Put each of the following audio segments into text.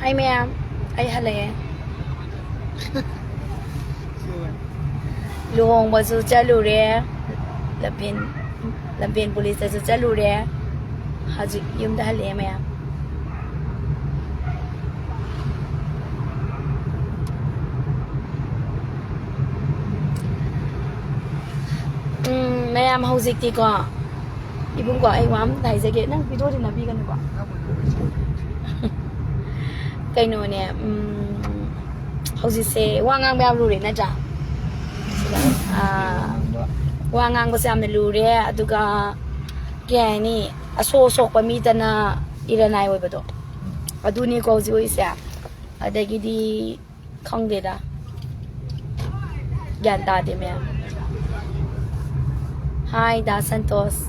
Hi ma'am, ay halay. Luhong basu chalure, lapin police basu chalure. Haji yum dah halay ma'am. Ma'am howzik ti ko. Ibung ko ay wam dai jage nang video din nabi kan ko. Kay no ne howzik se wangang ba lu re na ja. Wangang ko sa amne lu re aduga kaya ni aso sok pa mi na iranay wa ba do. Aduni ko howzik oi sa adagi di khang de da. Gyan ta de ma'am. Hi, Da Santos.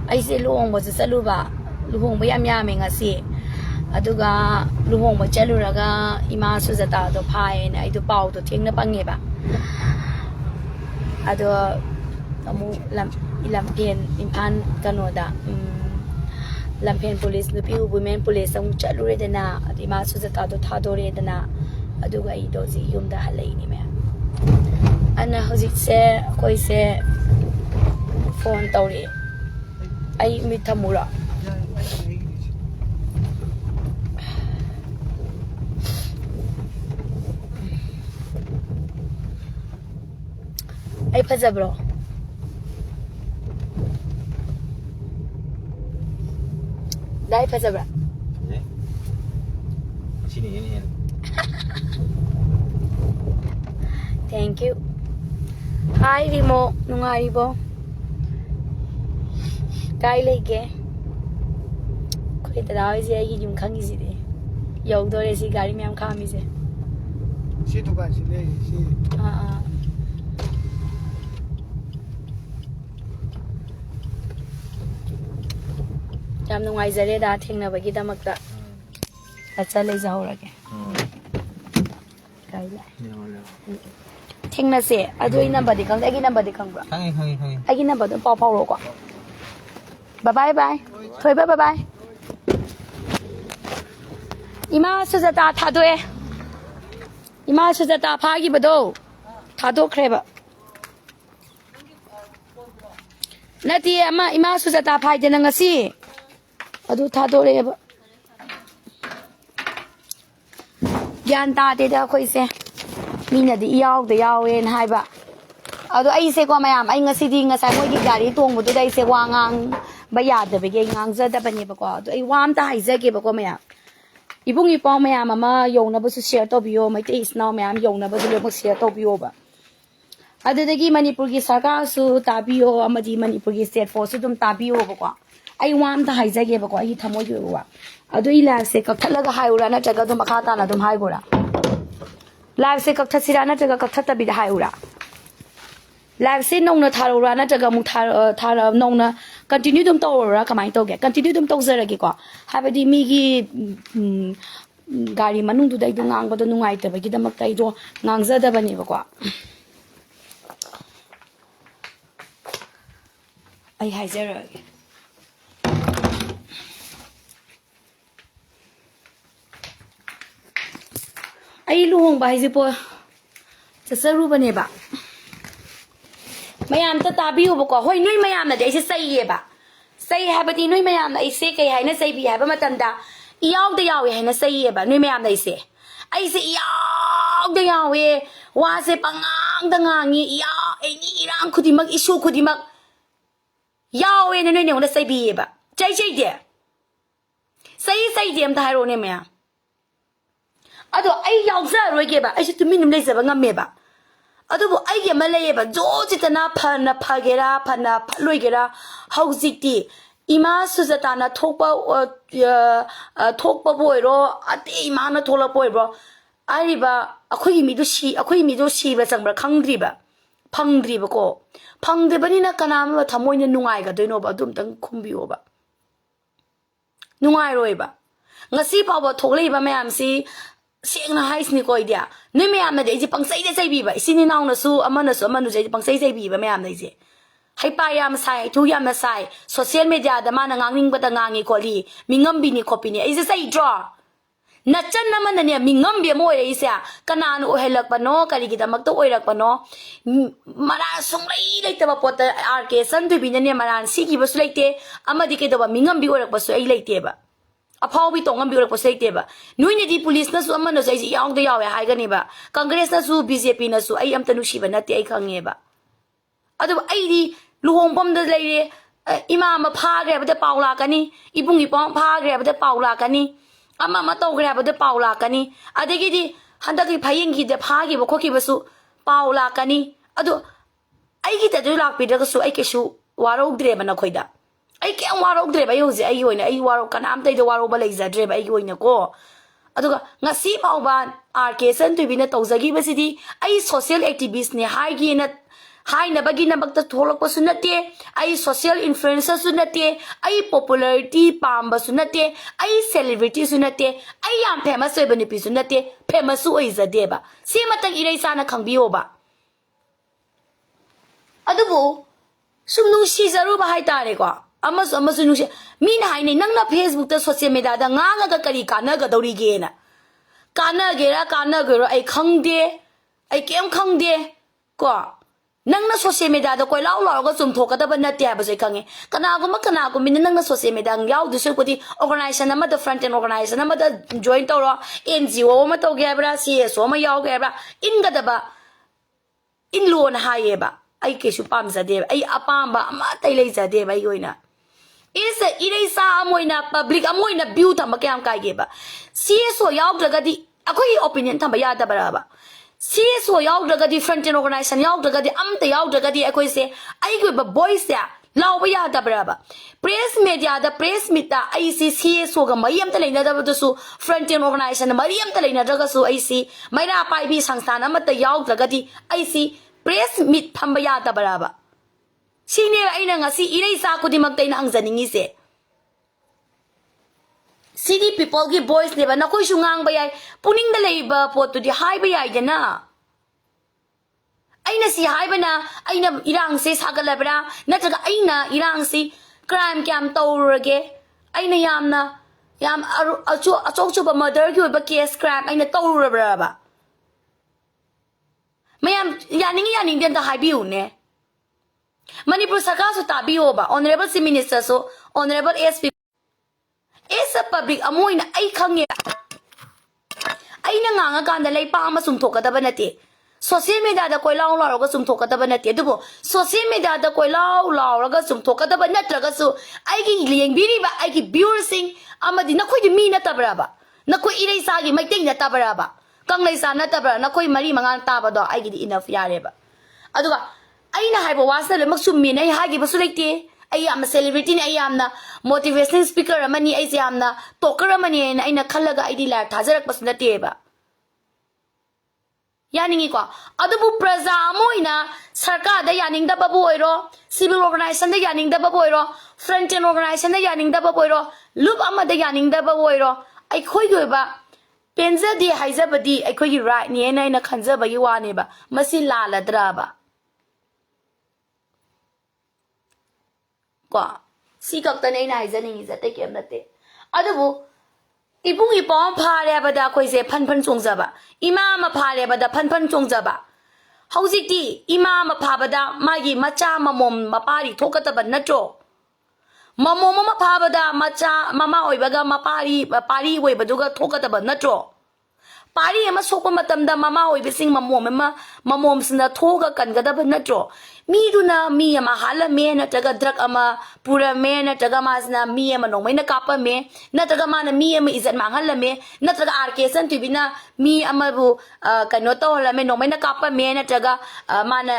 Ay si luhong mo sa luba. Luhong mo yam-yaming asi. Aduga luhong mo chaluraga ima suzata do pae na ito pao do ting na pangiba. Ado kamu lampian impan kanoda. Lampian police lupi women police ang chalure na at ima suzata do thadore na aduga ito si yumda halay ni me. Ana hojik se koi se phone tawri ay mithamura ay fajabro dai fajabra sini ini thank you. Hi Rimo, nungaribo. Kai leke. Koi tadaw isi ay yung kang isi de. Yog dore si gari miyam kami se. Si to ba si le si. Yam nungai zare da thengna bagi damakta. Acha le jahorage. Kai la. Thengna se adoi number di kang agi number di kang bra. Khang agi number do pau ro ko. Bye bye. Thoi bye. Ima suzata thadoe. Ima suzata phagi bado. Thado khreba. Nati ama ima suzata phai de ngasi. Adu thado re ba. Gyan ta de da khoi se. Mina di yaw de yawen hai ba. Ado ai se ko mayam ai ngasi di ngasai moi gi gari tong bu dai se wangang ba ya de be ge ngang za da ba ni ba ko ado ai wam ta hai za ge ba ko mayam. Ibung ipaw mayam ama yong na ba su share to biyo mai te is now mayam yong na ba du le mo share to biyo ba. Ado de gi Manipur gi sarkar su ta biyo ama di Manipur gi state force su dum ta biyo ba ko. Ai wam ta hai za ge ba ko ai thamoi yo wa. Ado i la se ka thalaga hai ura na taga dum akha ta na dum hai gora. Live se kak thasira na taga kak thata bi da hai ura. Live se nong na tharo ra na taga mu thara nong na continue dum to ra kamai to ge continue dum to zara ge ko ha ba di mi gi gari manung du dai du ngang ba do nungai ta ba gi damak tai do ngang za da ba ni ba ko ai hai zara ge ai luhong ba hai ji po chasaru ba ne ba mayam ta tabiu ba ko hoi noi mayam na dai se sai ye ba sai ha ba di noi mayam na ai se kai hai na sai bi ha ba matam da iyaw da yaw ye na sai ye ba noi mayam na ai se iyaw da yaw ye wa se pangang da ngang ye ya ai ni rang khudi mak isu khudi mak yaw ye na noi ne na sai bi ye ba chai de sai de am ta ro ne mayam ado ai yaw za ro ge ba ai se tu min le za ba ngam me ba ado bo ai ge ma le ye ba jo jitana phana phagera phana phaloigera hauzik ti ima suzata na thokpa boiro ate ima na thola boiro ai ba akhoi mi do shi ba changbra khangdri ba phangdri ba ko phangde bani na kana ma thamoi na nungai ga doino ba dum tang khumbiyo ba nungai roi ba ngasi pa ba thoklei ba mayam si seng na hais ni ko idea ni mayam na dei ji pangsai de sai bi ba sini naw na su amana je pangsai sai bi ba mayam dei je hai pa yam sai thu yam na sai social media da ma na ngangning ba da ngangi ko li mingam bi ni copy ni ai je sai draw Nachan naman na niya mingam biya mo isa kanano ohelak pa no karigida magto oirak pa no maran sunglay laita ba pota RK Echan Thoi binya niya maran sigi basu laite amadi ke ba mingam bi oirak basu ai laite ba apaw bi tongam bi oirak basu laite ba nuine di police na su amana su ai yaung da yawe hai gani ba Congress na su BJP na su ai amta nushi ba nati ai khange ba adu ai di luhong pam da laire imam pha gre ba de paula kani ibung ipong pha gre ba de paula kani ama matau gra bade paula kani adegi di handaki phayeng gi de phagi bo khoki basu paula kani adu ai gi ta du lak pi da su ai ke su waro dre bana khoida ai ke waro dre ba yuzi ai hoina ai waro kana am tai de waro ba lai za dre ba ai hoina ko adu ga ngasi pau ba RK Echan Thoi bina tawzagi basidi ai social activist ne hai gi na hai na bagi na bagta tholok pa sunate ai social influencer sunate ai popularity pamba sunate ai celebrity sunate ai yam famous oi bani pi sunate famous oi zade ba si matang irei sana khangbiyo ba adubu sumnu si zaru ba hai tare ko amasu nu si mina hai ne nangna Facebook ta social media da nga ga kari kana ga dori ge na kana gera ai khangde ai kem khangde ko nangna social media da koi lau lau ga zum thoka da ban na tia ba sai khange kana ko min nangna social media yaw du su pudi organization ama da front end organization ama da join to ro NGO ma to ge bra CSO ma yaw ge bra in ga da ba in lo na ha ye ba ai ke su pam za de ai apam ba ama tai lai za de ba yoina is irei sa amoina public amoina view tham ba kyam kai ge ba CSO yaw ga di akoi opinion tham ba ya da ba ba CSO yaw daga di front end organization yaw daga di amta yaw daga di akoi se ai go ba boys ya law ba ya da braba press media da press mita ai si CSO ga mayam ta leina da ba su front end organization mayam ta leina daga su ai si maira pai bi sangstan amata yaw daga di ai si press meet phamba ya da braba sine aina ngasi irei sa ko di magtai na ang janingi se city people ki voice leba na koi sungang bayai puning da leba potu di hai bayai jana aina si hai bana aina irang se sagalabra nataga aina irang si crime kyam tawrage aina yam achu ba murder ki ba case crime aina tawrabra ba mayam yaning den da hai biu ne Manipur sarkar su tabiyo ba honorable chief minister so honorable SP Esa public amoy na ay khange ay nanganga kanda lay pa ama sumthoka da banate social media da koi law law ga sumthoka da banate dubo social media da koi law ga sumthoka da banatra ga su ay gi liyeng biri ba ay gi viewersing amadi na koi di mi na tabra ba na koi irei sa gi maiting na tabra ba kang lay sa na tabra na koi mari mangang taba do ay gi di enough yare ba aduga ay na haibo wasa le magsummi na ay hagi basu lekte I am a celebrity ni I am na motivational speaker amani I si am na talker amani na ina khalaga I di la thajarak pasna teba yaningi ko adubu praja amoina sarkar da yaning da babu oiro civil organization da yaning da babu oiro front end organization da yaning da babu oiro loop amma da yaning da babu oiro ai khoi go ba penza di haiza badi ai khoi right ni ina ina khanja ba yi wa ne ba masi la la dra ba ko si kak ta nei nai jani za te kem nate adubu ibung ipom phare bada khoi se phan chongja ba ima ma phare bada phan chongja ba hauji ti ima ma pha bada magi macha mamom mapari thokata ba natro mamom ma pha bada macha mama oibaga mapari pari oibaduga thokata ba natro pari ama sokpa matamda mama oibising mamom sina thoga kangada ba natro mi duna mi ama hala me na taga drug ama pura me na taga masna mi ama no na kapa me na taga mana mi ama izat manghala me na taga RK Echan Thoi bina mi ama bu kano to hala me no na kapa me na taga mana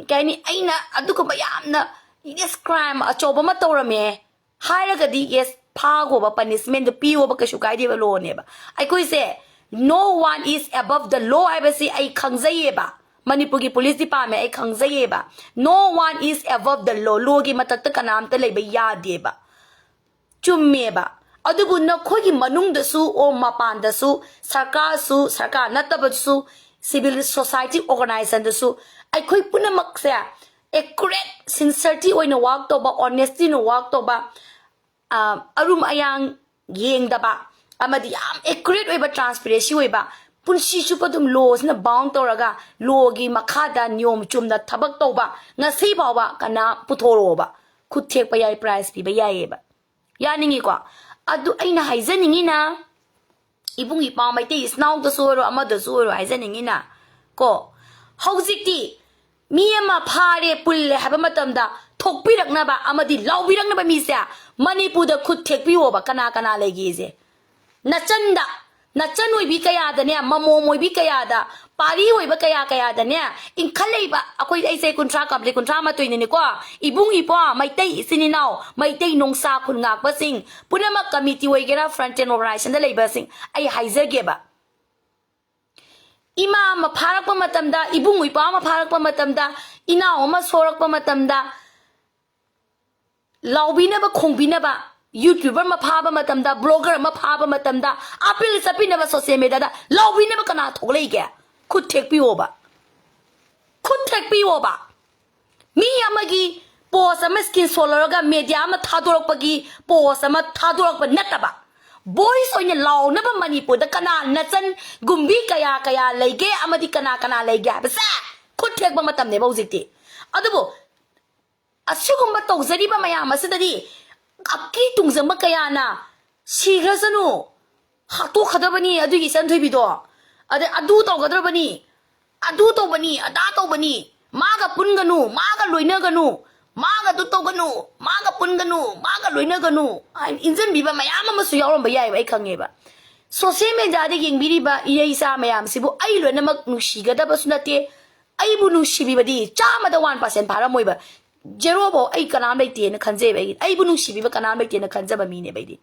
kaini aina aduko bayamna this crime achoba ma tawra me hairaga di yes phago ba punishment the piwo ba kashu kai de ba lo ne ba ai koi se no one is above the law I basi ai khangjaye ba Manipur ki police department ai khangjaye ba no one is above the law law gi matak ta kanam ta lei ba ya de ba chumme ba adubu na khoi gi manung da su o mapan da su sarkar natab su civil society organization da su ai khoi punamak se accurate sincerity oina work to ba honesty no work to ba arum ayang yeng da ba amadi yam accurate oiba transparency oiba punsi chu padum laws na bound toraga law gi makhada nyom chumna thabak toba ngasi bawa kana puthoro ba khuthek pa yai price pi ba yai ba yaningi ko adu aina haizaningi na ibung ipa mai te isnaw da soro amada soro haizaningi na ko hojikti mi ama phare pulle haba matamda thokpirakna ba amadi lawbirakna ba mi se manipur da khuthek pi oba kana kana legi je nachanda nachan oibi kaya da ne mamom oibi kaya da pari oiba kaya kaya da ne inkhaleiba akoi aise kuntra kapli kuntra ma toine ne ko ibung ipa maitai sininau maitai nongsa khun ngak ba sing punama committee oigera front end organization da leiba sing ai haizage ba ima ma pharak pa matamda ibung ipa ma pharak pa matamda inaw ma sorak pa matamda lawbina ba khongbina ba YouTuber ma phaba matamda blogger ma phaba matamda apil sapina ba social media da lawbina ba kana tholei ge khut thek pi oba mi amagi post ama skin solar ga media ma thadorok pagi post ama thadorok pa nataba boys onya law na ba manipur da kana nachan gumbi kaya kaya leige amadi kana kana leige ba sa khut thek ba matam ne ba hujikti adubo asugumba tawzari ba mayam asidadi akki tungzama kaya na sigrasanu hato khadabani adugi Ichan Thoi bido adu tawgadrabani adu tawbani ada tawbani maga punganu maga loinaganu maga du tawganu maga punganu maga loinaganu injan biba mayam amasu yawramba yai ba khange ba social media da yengbiri ba ireisa mayam sibu ai loinamak nusigada basunate ai bu nusibibadi chama da 1% pharamoi ba Zero bo ai kanam laite na khanje bai ai bu nungsibi ba kanam laite na khanja ba mi ne bai di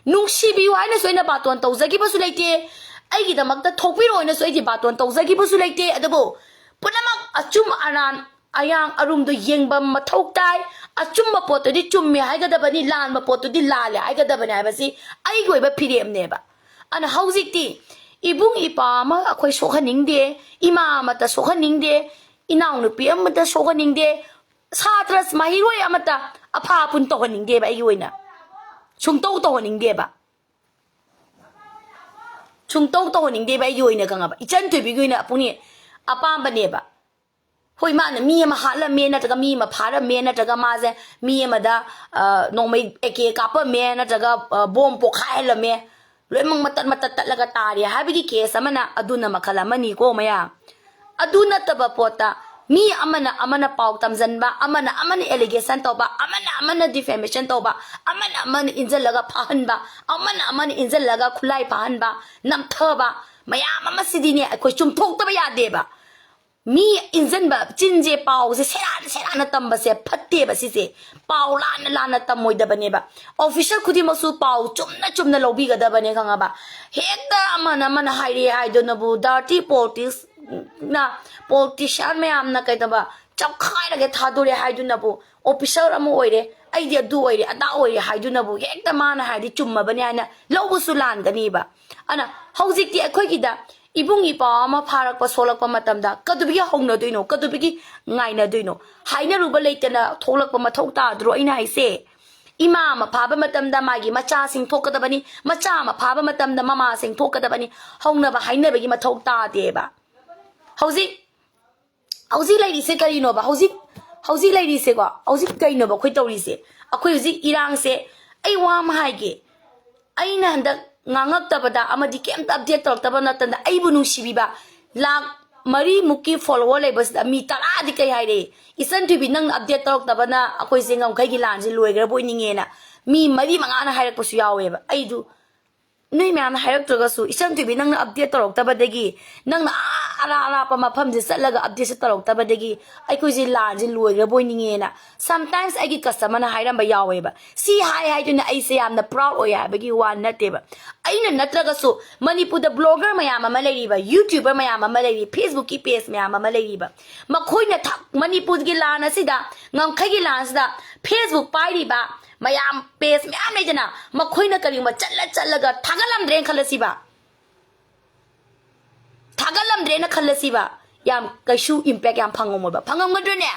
nungsibi wa na soina baton tawzagi ba su laite ai gi damak ta thokpi ro na soi di baton tawzagi ba su laite adabo punamak achum aran ayang arum do yengbam mathok tai achum ma pot di chummi hai ga da bani lan ma pot di lale ai ga da bani ba si ai goi ba phirem ne ba ana hauzik ti ibung ipa ma akhoi sokhaning de ima ma ta sokhaning de inaw nu pm ma ta sokhaning de Satras mahiroi amata apa pun tohaning de ba yoina chungtau tohaning de ba chungtau tohaning de ba yoina kanga ba Ichan Thoi bi yoina apuni apa ba ne ba hoi ma na mi ma hala me na taga mi ma phara me na taga ma je mi ma da nomai eke kapa me na taga bom pokhai la me loimang matat laga tari habigi ke samana aduna makhala mani ko maya aduna taba pota mi amana pau tamzanba amana allegation toba amana defamation toba amana injal laga phahanba amana injal laga khulai phahanba namthaba mayam ama sidine akoi chumthok taba yade ba mi injan ba chinje pau se serana tamba se phatte ba si se pau lana tamoi da bane ba official khudi masu pau chumna lobi ga da bane khanga ba hekta amana hairi haido na bu dirty politics na politician me amna kaitaba chakhaira ge thadure haiduna bu officer amu oire ai de du oire ada oire haiduna bu hekta mana haidi chumma bani ana lobu sulan gani ba ana hojik ti akhoi gi da ibung ipa ma pharak pa solak pa matam da kadubi hongna doino kadubi ngaina doino haina ruba leitana tholak pa mathau ta dro ina haise ima ma phaba matam da magi macha sing thokadabani macha ma phaba matam da mama sing thokadabani hongna ba haina bagi mathau ta de ba hauzik lady se kari no ba hauzik lady se ko hauzik kai no ba khoi tawri se akhoi hauzik irang se ai wa ma haige ai na handak ngangak tabada amadi kem update tor tabana tanda ai bu nungsibi ba lak mari muki follower le bas mi tara di kai haire Ichan Thoi bi nang update tor tabana akhoi se ngam khai gi lan je loi gra boi ninge na mi mari manga na hairak pasu yawe ba ai du Noi me amna hairak toga su Ichan Thoi bi nang na update torok tabadagi nang na ara pa mafam je satlaga update torok tabadagi ai ko ji lan je loi gra boi ninge na sometimes ai gi customer na hairam ba yawe ba si hai tu na ai se amna proud oya ba gi wan na te ba ai na natraga su manipur da blogger mayam ma lai ba YouTuber mayam ma lai Facebook ki page mayam ma lai ba makhoi na thak manipur gi lan asida ngam khai gi lan asida Facebook pai ri ba mayam page mayam nei jana makhoi na kari ma challa ga thagalam dren khalasiba na khalasiba yam kaishu impact yam phangom ba phangom gadre ne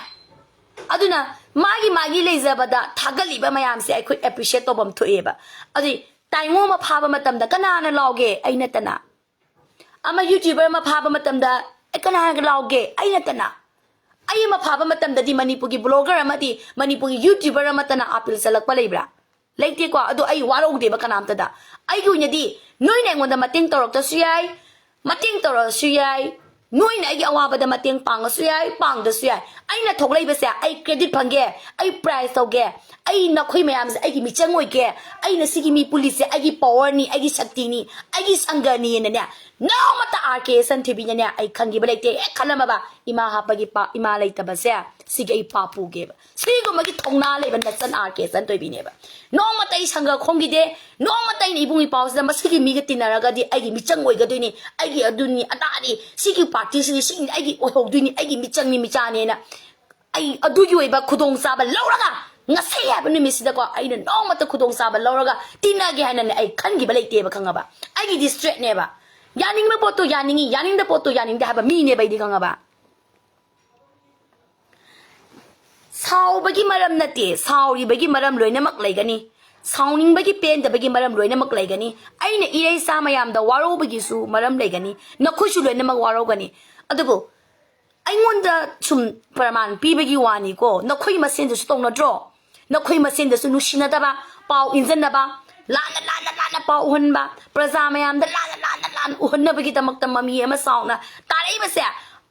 aduna magi leizabada thagali ba mayam se I could appreciate to bam thoe ba adi Taingo ma phaba matamda kanana lauge ai natana ama YouTuber ma phaba matamda kanana lauge ai natana ai ma phaba matamda di Manipur gi blogger amadi Manipur gi YouTuber amatana apil salakpa leibra leite ko ado ai warau de ba kanamta da ai gu nyadi noi na ngonda mating torok ta suyai mating torok suyai noi na ai awaba da mating pang suyai pang da suyai ai na thoklei ba sa ai credit phange ai prize toge ai na khoi mayam ai gi michang oi ke ai na sigi mi police ai gi power ni ai gi shakti ni ai gi sangani na no mata RK san thibi nya ai khangi ba leite khalama ba ima ha pa gi pa ima leita ba sa sigi ai papu ge ba sigo magi thongna le ban da san RK san toi bi ne ba no mata ai sanga khongi de no mata ai ibung i pause da masigi mi ga tinaraga di ai gi michang oi ga doi ni ai gi aduni adani sigi party sigi ai gi o doi ni ai gi michang ni michane na ai adu gi oi ba khudong sa ba lauraga ngase ya ba ni misida ko ai na no mata khudong sa ba lauraga tinage haina ne ai khangi ba leite ba khanga ba ai gi district ne ba yaning ma poto yaningi yaning da poto yaning da ba mi ne bai di khanga ba Sao bagi maram nate, sao ri bagi maram loina mak laigani. Sauning bagi pen da bagi maram loina mak laigani. Ai na irei sa mayam da waro bagi su maram laigani. Na khushu loina mak waro gani. Adugo ai ngonda sum paraman pi bagi wani ko na khoi masen da su tong na draw. Na khoi masen da su nushina da ba, pau injan da ba. Lana pau hun ba. Praza mayam da lana hun na bagi tamak tamami ma saw na. Tarai ba sa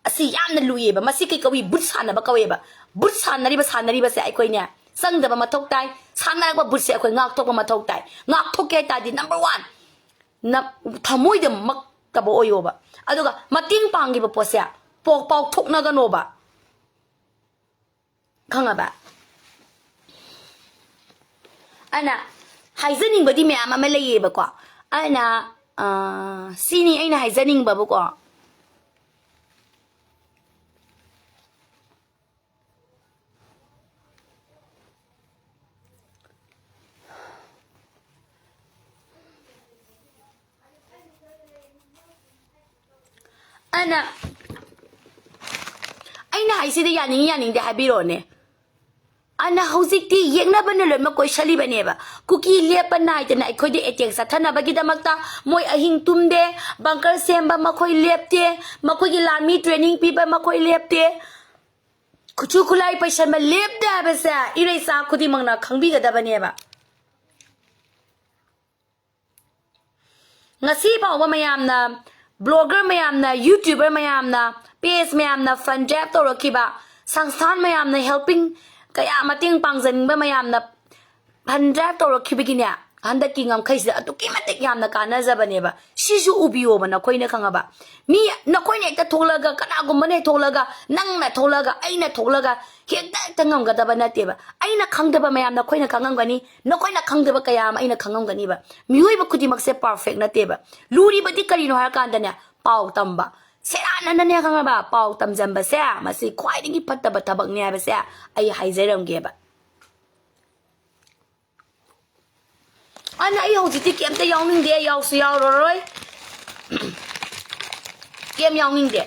asi yamna luye ba masi kai kawi but sana ba kawe ba. But sanari ba se ai koi nya sang da ba mathok tai sanari ba but se koi ngak thok ba mathok tai ngak thok ke ta di number 1 na thamoi de mak ka bo oyo ba aduga mating pang gi ba posya pok pok thok na ga no ba khanga ba ana haizening ba di me ama le ye ba ko ana sini aina haizening ba ko Ana aina haisi de yaning de habiro ne ana hojik ti yekna ban le ma koi shali bane ba kuki lepa nai te nai khoi de etek sa thana bagi da makta moi ahing tum de bunker semba ma khoi lepte ma khoi gi lami training pi ba ma khoi lepte kuchu khulai paisa ma lep da ba sa irei sa khudi mangna khangbi ga da bane ba ngasi ba wa mayam na blogger mayam na YouTuber mayam na page mayam na fund jab to rakiba sangstan mayam na helping kaya mating pangjan ba mayam na fund jab to rakibigina handa ki ngam khaisi atuki matik yam na kana zabane ba sisu ubiyo ba na koi na khanga ba mi na koi ne ta tholaga kana gum ne tholaga nang na tholaga aina tholaga hekta tangam ga da ba na te ba aina khangda ba mayam na koi na khangam gani na koi na khangda ba kaya aina khangam gani ba mioi ba khudi mak se perfect na te ba luri ba di kari no har kan da ne pau tamba serana na ne khanga ba pau tam jamba se masi khwai dingi patta ba tabak ne ba se ai haijeram ge ba ana ai hojik ti kem ta yawning de yaw su yaw roi kem yawning de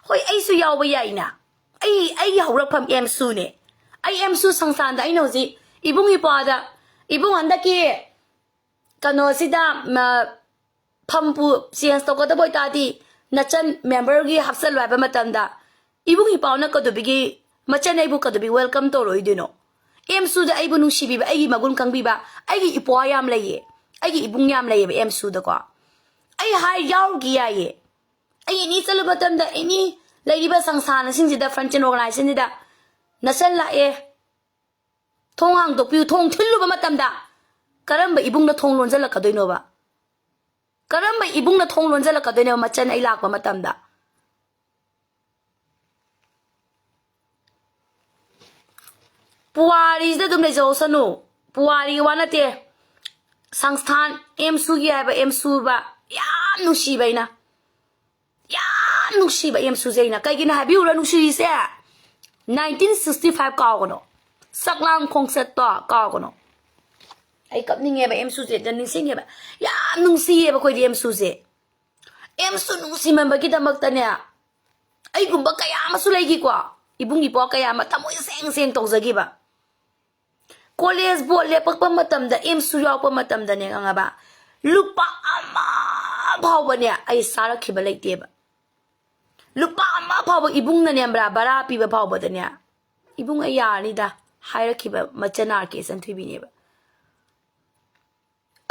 hoi ai su yaw ba yai na ai haurak pham em su ne ai em su sangsan da ai no ji ibung ipa da ibung anda ki kano sida pham pu change to ko da boy ta di nachan member gi hapsal wa ba matam da ibung ipa na ko do bi gi machan ai bu ko do bi welcome to roi dino em su da ai bu nu shi bi ba ai gi magun kang bi ba ai gi ipo yam le ye ai gi ibung yam le ye em su da ko ai hai yaw gi ya ye ai ni chalu batam da ani lady ba sangsana sing da function organization da nasan la e thong hang do pi thong thilu ba matam da karam ba ibung na thong lon jala ka doino ba karam ba ibung na thong lon jala ka doino machan ai lak ba matam da puari da dum le jo sanu puari wana te sangstan em su gi ba em su ba yam nu shi ba ina yam nu shi ba em su zeina kai gina ha biu ra nu shi se 1965 ka ko no saklang concert to ka ko no ai kap ni nge ba em su ze dan ni sing nge ba yam nu si ba khoi di em su ze em su nu si man ba gi da mak ta ne ai gum ba kaya ma su lai gi kwa ibung gi po kaya ma tamoi seng seng tong za gi ba college board lepakpa matamda emsu yawpa matamda ne ngaba lupa ama phawba ne ai sarakhiba leiteba lupa ama phawba ibung na ne ambra bara piba phawba da ne ibung ai yani da hairakhiba machana ke Echan Thoi bineba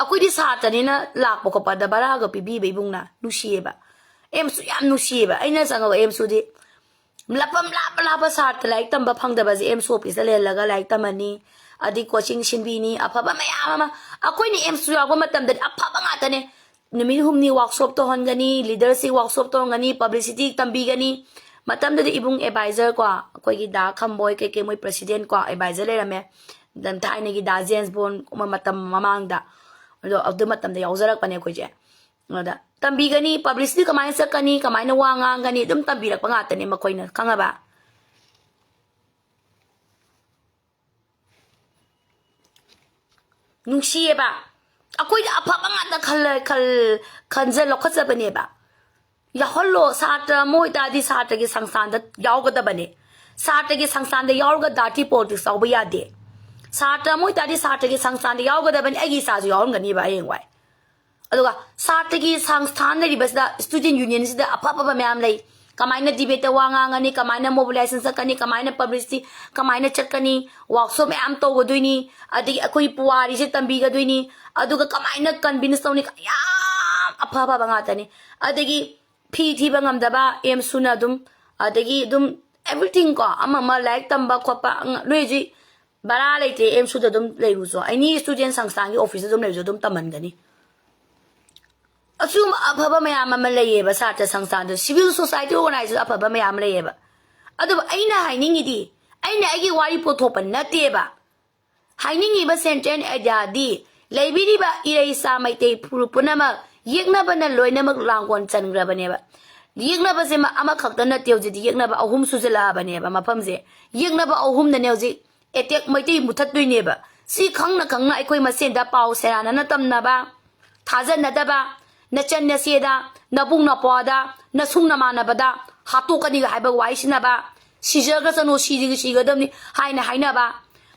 akoi di satani na lakpa ko pada bara ga pibi be ibung na nusieba emsu yam nusieba aina sanga emsu di lapam lapa sat like tamba phangdaba je emsu office le laga like tamani adi coaching sinbini afaba mayama akoi ni emsu yawa matam da afaba ngata ne nimi humni workshop to hongani leadership workshop to hongani publicity tambi gani matam da ibung advisor ko akoi gi da khamboy ke moi president ko advisor le rame dan thai ne gi da James Bond matam mamang da ado matam da yawzarak pane ko je da tambi gani publicity kamai sakani kamai na wanga gani dum tambi rak pangata ne makoi na khangaba nungsieba akoi da apha ngata khanjal lokhajabane ba ya hollo satra moi da di satra gi sangsan da yawgada bane satra gi sangsan da yawga dati politics awba yade satra moi da di satra gi sangsan da yawgada bane agi sa ju yawngani ba yengwai aduga satra gi sangsan da ribasda student union sida apha mayam lei kamaina debate wanga ngani kamaina mobilization sakani kamaina publicity kamaina chakani workshop mayam to goduini adi akoi puari se tambi gaduini aduga kamaina convince tawni ya apha ngata ni adigi phi thi bangam daba em suna dum adigi dum everything ko ama like tamba khopa loiji bara leite em su dum leiru so any student sangsangi office dum leiru dum taman gani asum afaba mayam ama leyeba sata sangsan do civil society organize afaba mayam leyeba adu aina hainingi di aina agi wari pothopan nateba hainingi ba sentence ajadi leibiri ba ireisa maite punama yekna bana loina mak langwan changra baneba yekna ba sema ama khakta na tewji di yekna ba ahum sujala baneba mafamje yekna ba ahum na neuji etek maite muthat duineba si khangna aikoi masen da pau serana na tamna ba thajan na da ba na chan na seda na bung na pada na sung na mana bada hatu kani ga haiba waisina ba sijaga sanu siga damni haina ba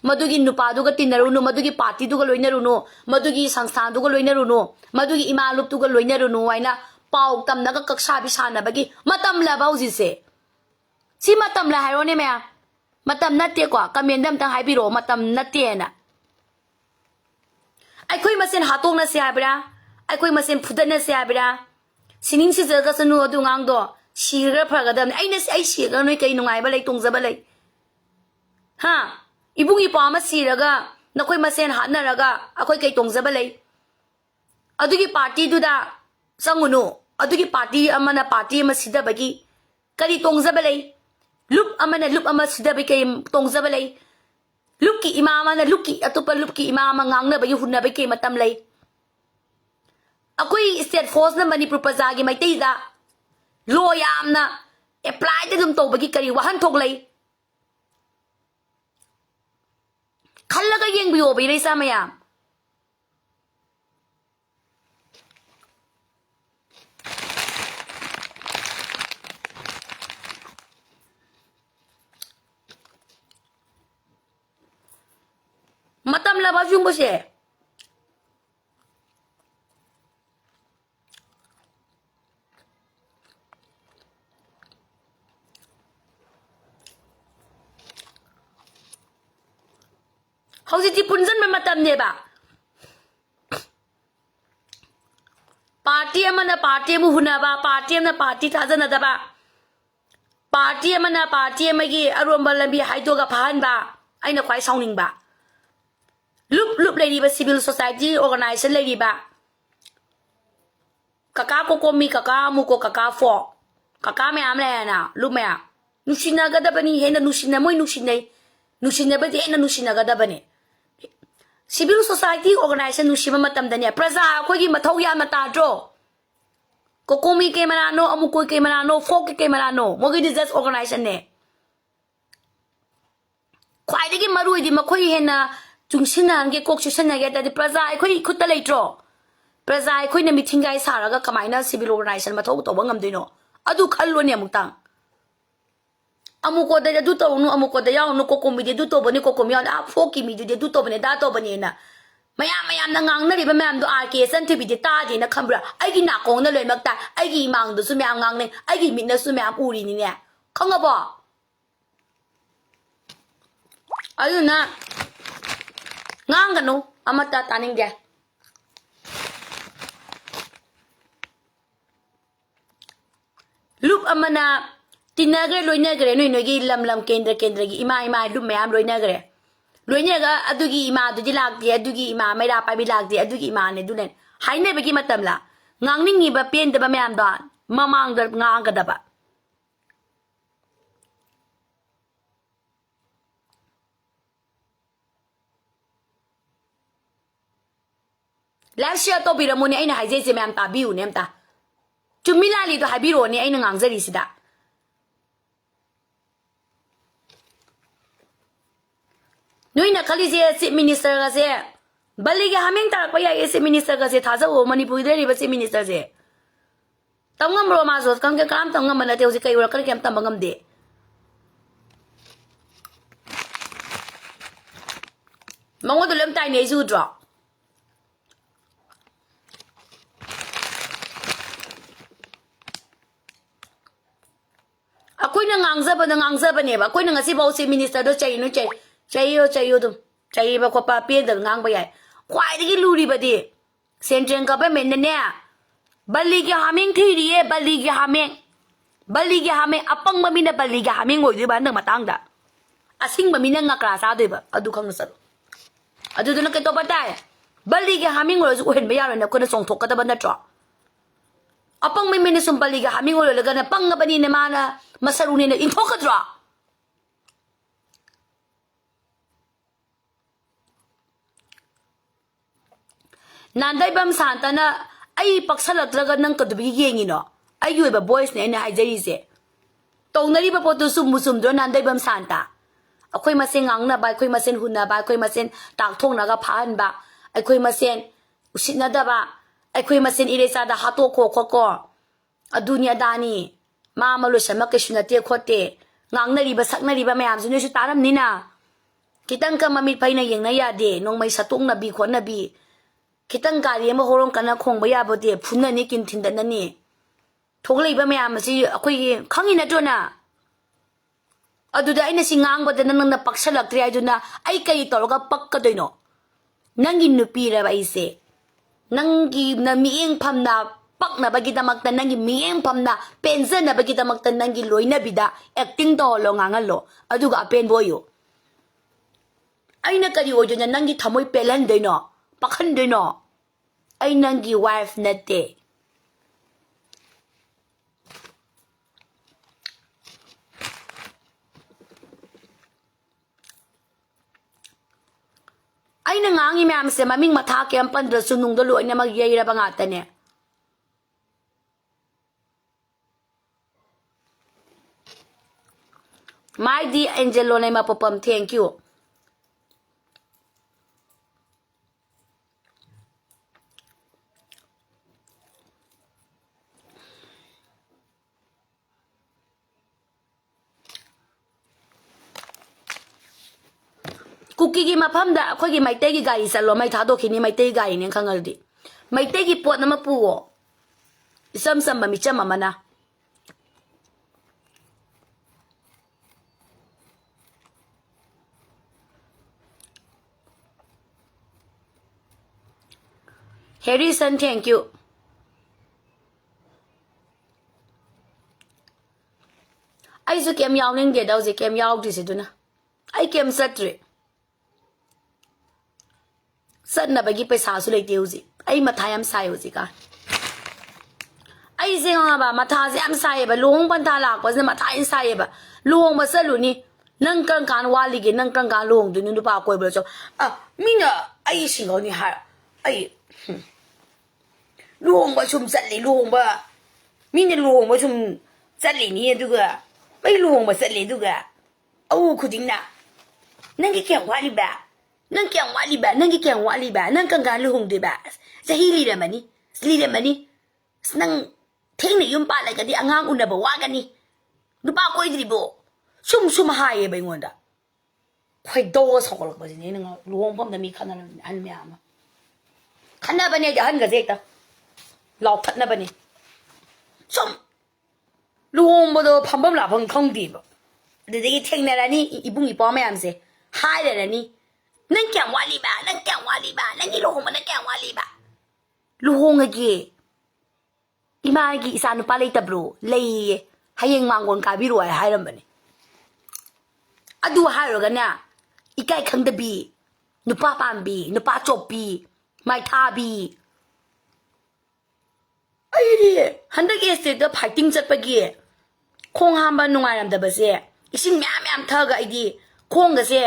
madugi nupa duga tinaruno madugi party duga loinaruno madugi sangsthan duga loinaruno madugi imalup duga loinaruno waina pau tamna ga kaksha bi sana bagi matam la bauji se si matam la hairone me matam natte ko kamendam tang haibiro matam natte na aikoi masen hatong na se habra aikoi masen phudana se habra sining si jaga sanu adu ngang do sira phagadam aina ai sira noi kai nungai ba lei tongja ba lei ha ibungi pama siraga nakoi masen hatnaraga akoi kai tongja ba lei adugi party duda sangunu adugi party amana party ama sida bagi kari tongja ba lei lup ama sida bagi kai tongja ba lei lupki imama na lupki atupa lupki imama ngangna bagi hunna bagi kai matam lei akoi state force na Manipur pazagi mai teida lo yamna apply de dum to bagi kari wahan thok lei khallaga yengbiyo bai sa mayam matam la ba jung bo se hauji punjan me matam ne ba party amana party mu huna ba party amana party thajana da ba party amana party amagi aromba lambi haido ga phan ba aina khwai sauning ba lup lady ba civil society organization lady ba kaka ko komi kaka mu ko kaka fo kaka me am le na lup me nushina ga da bani hena nushina moi nushina ba de na nushina ga da bani civil society organization nushima matam dania praja khoi gi mathau ya mata dro kokomi ke manano amuko ke manano folk ke manano mogi just organization ne khwai de gi maru di makhoi hena chungsina ge kok chusana ge da praja khoi khutta leitro praja khoi na meeting gai saraga kamaina civil organization mathau to bangam dino adu khallo ne mutang amuko da du to nu amuko da yaw nu kokom bi du to bani kokom yaw a foki mi du to bani da to bani na mayam na ngang na ri ba mayam do arke san ti bi ta ji na khambra ai gi na kong na loi mak ta ai gi mang du su mayam ngang ne ai gi mit na su mayam uri ni ne khang ga ba ayu na ngang ga no amata taning ge loop amana tinagre loinagre noi noi gi lam kendra gi ima loop mayam loinagre loinaga adugi ima du dilagdi adugi ima maira pa bilagdi adugi ima ne dunen haine begi matamla ngangningi ba pen da ba mayam da mamang da ngang da ba last year to biramuni aina haije se mayam ta biu nem ta chumilali to habiro ni aina ngangjari sida noina khali je si minister ga se bali ge haming tar ko ya si minister ga se thaja o manipur de ri ba si minister je tangam ro ma zo kam ke kam tangam na te uji kai ur kar kem tam bangam de mango do lem tai ne ju dro akoi na ngangza ba ne ba akoi na ngasi ba si minister do chai no chai yo dum chai ba ko pa pe da ngang ba yai kwai di luri ba di central government ne bali ge haming thiri ye bali ge haming apang ma min na bali ge haming oi di ba nang matang da asing ba min nga kra sa de ba adu khang sa adu du na ke to ba dai bali ge haming oi ju hen ba ya na ko na song thok ka da ba na tro apang mi min sum bali ge haming oi la ga na pang ba ni ne ma na masaru ne in thok ka dra nandai bam santana ai paksalak draga nang kadubi yengi no ai yoi ba boys ne na haijari se tongnari ba potu sum musum do nandai bam santa akhoi masen ngang na ba akhoi masen hunna ba akhoi masen tak thong na ga phan ba akhoi masen usina da ba akhoi masen iresa da hato ko ko adunya dani ma malu shama ke shuna te khote ngang nari ba sak nari ba mayam junu su taram ni na kitang ka mamit phai na yeng na ya de nong mai satung na bi khon na bi kitang gari ma horom kana khong ba ya bo de phunna ni kin thin da na ni thoglei ba mayam si akhoi khangi na to na aduda ina singang ba da nang na paksalak tri aduna ai kai tolga pakka doino nangi nupi ra ba ise nangi na mieng pham na pak na bagi damak ta nangi mieng pham na pension na bagi damak ta nangi loina bida acting to lo ngangal lo aduga pen boyo aina kari ojo na nangi thamoi pelan doino pakhan doino ai nangi wife na te aina ngangi ma'am se maming matha ke am pandra sunung do lo ina mag yeira ba ngata ne my dear angelo na mapopam thank you cookie gi mafam da khoi gi mai te gi gari salo mai tha do khini mai te gari ne khangal di mai te gi pot na ma pu wo sam sam ba mi chama mana Harrison thank you ai su kem yaw ning de daw je kem yaw di se duna ai kem satre sanna bagi paisa su leite uji ai matha yam sai uji ka ai se nga ba matha se am sai ba long ban ta lak ba se matha in sai ba long ba salu ni nang kan kan wali ge nang kan kan long du nu ba koi ba so mina ai singo ni ha ai long ba chum sat li long ba mina long ba chum sat li ni du ga bai long ba sat li du ga au khuding na nang ge kyang wali ba nang kyang wali ba nang kyang wali ba nang kan kan luhung de ba sahi li da mani nang thing ni yum pa la ga di angang una ba wa ga ni nu ba koi dri bo sum haye ba ingonda khoi do sokol ba ni nang luhong pam da mi khana an mi ama khana ba ne ja han ga jek ta law phat na ba ni sum luhong ba do pham bam la phang khong di ba de de theng na ra ni ibung ipo ma yam se hai ra ni nang kyang wa li ba nang ni luhong ma nang kyang wa li ba luhong ge ima gi isa nu pa lei ta bro lei hayeng mangon ka bi ro hai ram ba ni adu hai ro ga na ikai khang da bi nu pa pam bi nu pa chop bi mai tha bi ai ri handa ge se da fighting chat pa gi khong ham ba nungai ram da ba se ising myam tha ga idi khong ga se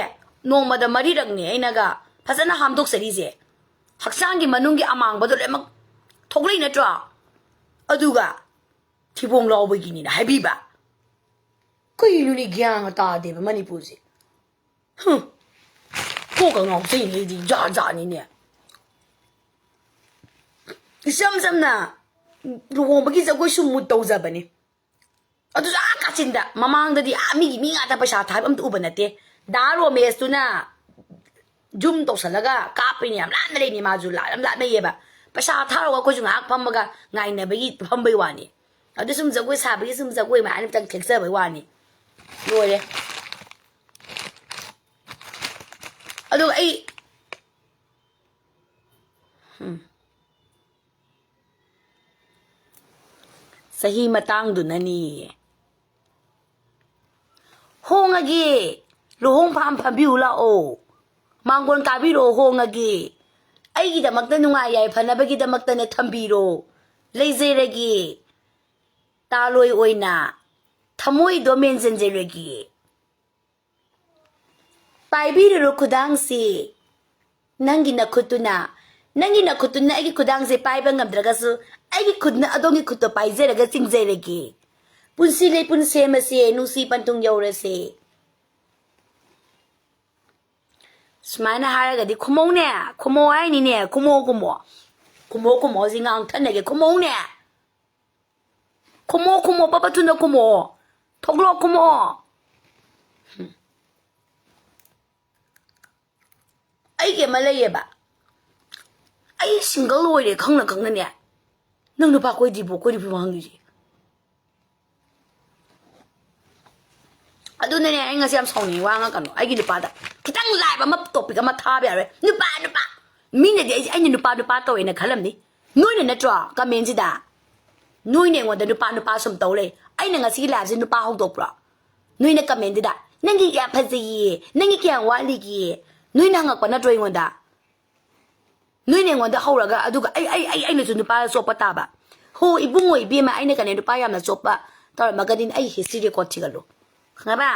nong ma da mari rak ni aina ga phasana ham dok sari se haksang gi manung gi amang ba do le mak thoklei na tra adu ga thibong law ba gi ni na hai bi ba koi lu ni gyang ta de ba manipur se ko ka ngau sei ni di ja ja ni ne sam na luhong ba gi za ko sum mu tau za ba ni adu za ka chin da mamang da di ami gi mi nga ta paisa tha am tu ba na te da ro mes tu na jum to salaga ka pe ni am la na le ni ma ju la am la me ye ba paisa tha ro ko ju nga pham ba ga ngai na ba gi pham bai wa ni adu sum za ko sa ba gi sum za ko ma ani tang thek sa bai wa ni rồi đấy rồi ấy sahi matang du na ni hong agi luhong pham biu la o mangon ka bi ro hong agi ai gi da mak ta nunga yai phana ba gi da mak ta ne thambi ro leije re gi ta loi oina thamoi do men jen je re gi pai bi ro khudang si nangi na khutuna ai gi khudang se pai ba ngam draga su ai gi khudna adongi khutto pai je raga sing je re gi punsi le pun se ma se nu si pantung yo re se smaina haraga di khumo ne khumo ai ni ne khumo jingang than ne ge khumo ne khumo papa tu na khumo thoglo khumo ai ge ma le ba ai single loi de khang na ne nang nu pa koi di bu wang ji adu ne ai nga siam song ni wa nga kan ai gi ni pa da kitang lai ba ma topic ma tha ba re nu pa mi ne de ai ni nu pa to ina khalam ni noi ne na tra ka men ji da noi ne wa da nu pa sum to le ai na nga si la ji nu pa hok dok pra noi ne ka men di da nang gi ya pha ji nang gi kyan wa li gi noi na nga ko na troi ngon da noi ne ngon da hau ra ga adu ga ai ne su nu pa so pa ta ba ho ibung oi bi ma ai ne ka ne nu pa ya na so pa ta ma ga din ai history ko ti ga lo khanga ba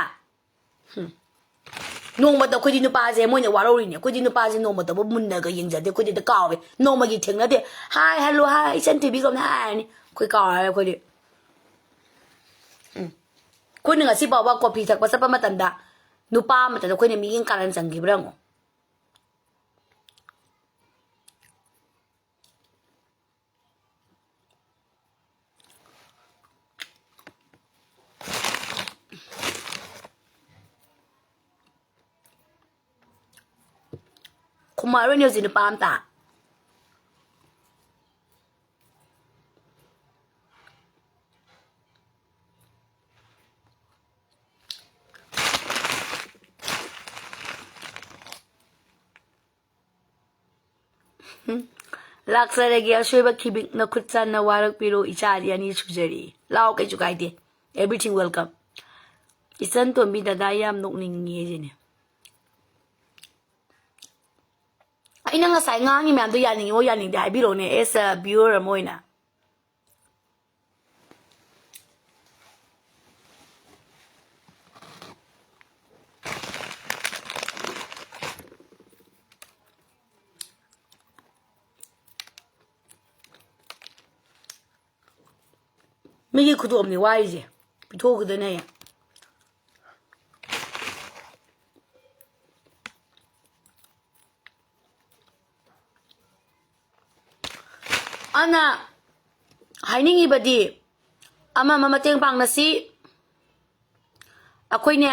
nong ma da ko di nu pa je mo ne wa ro ri ne ko di nu pa je nong ma da bo mun na ga yin ja de ko di da kaw be nong ma gi theng na de hi hello hi Ichan TV ko na ni ko ka ko di ko ni nga si ba wa coffee thak pa sa pa matanda nu pa ma ta ko ne mi yin karan sang gi brang kumaro niyo zinu pam ta laksaragi ashoiba khibik na khutsan na warak piro ichari ani sujari lao kai chukai de everything welcome Ichan to mi dada yam nokning ngi jene aina nga sai ngangi myam do yaning o yaning de hai biro ne as a viewer moina Migi kudu omni waije pito kudu ne ya ana hainingi badi ama mama teng pang na si ꯑꯩꯈꯣꯏꯅꯦ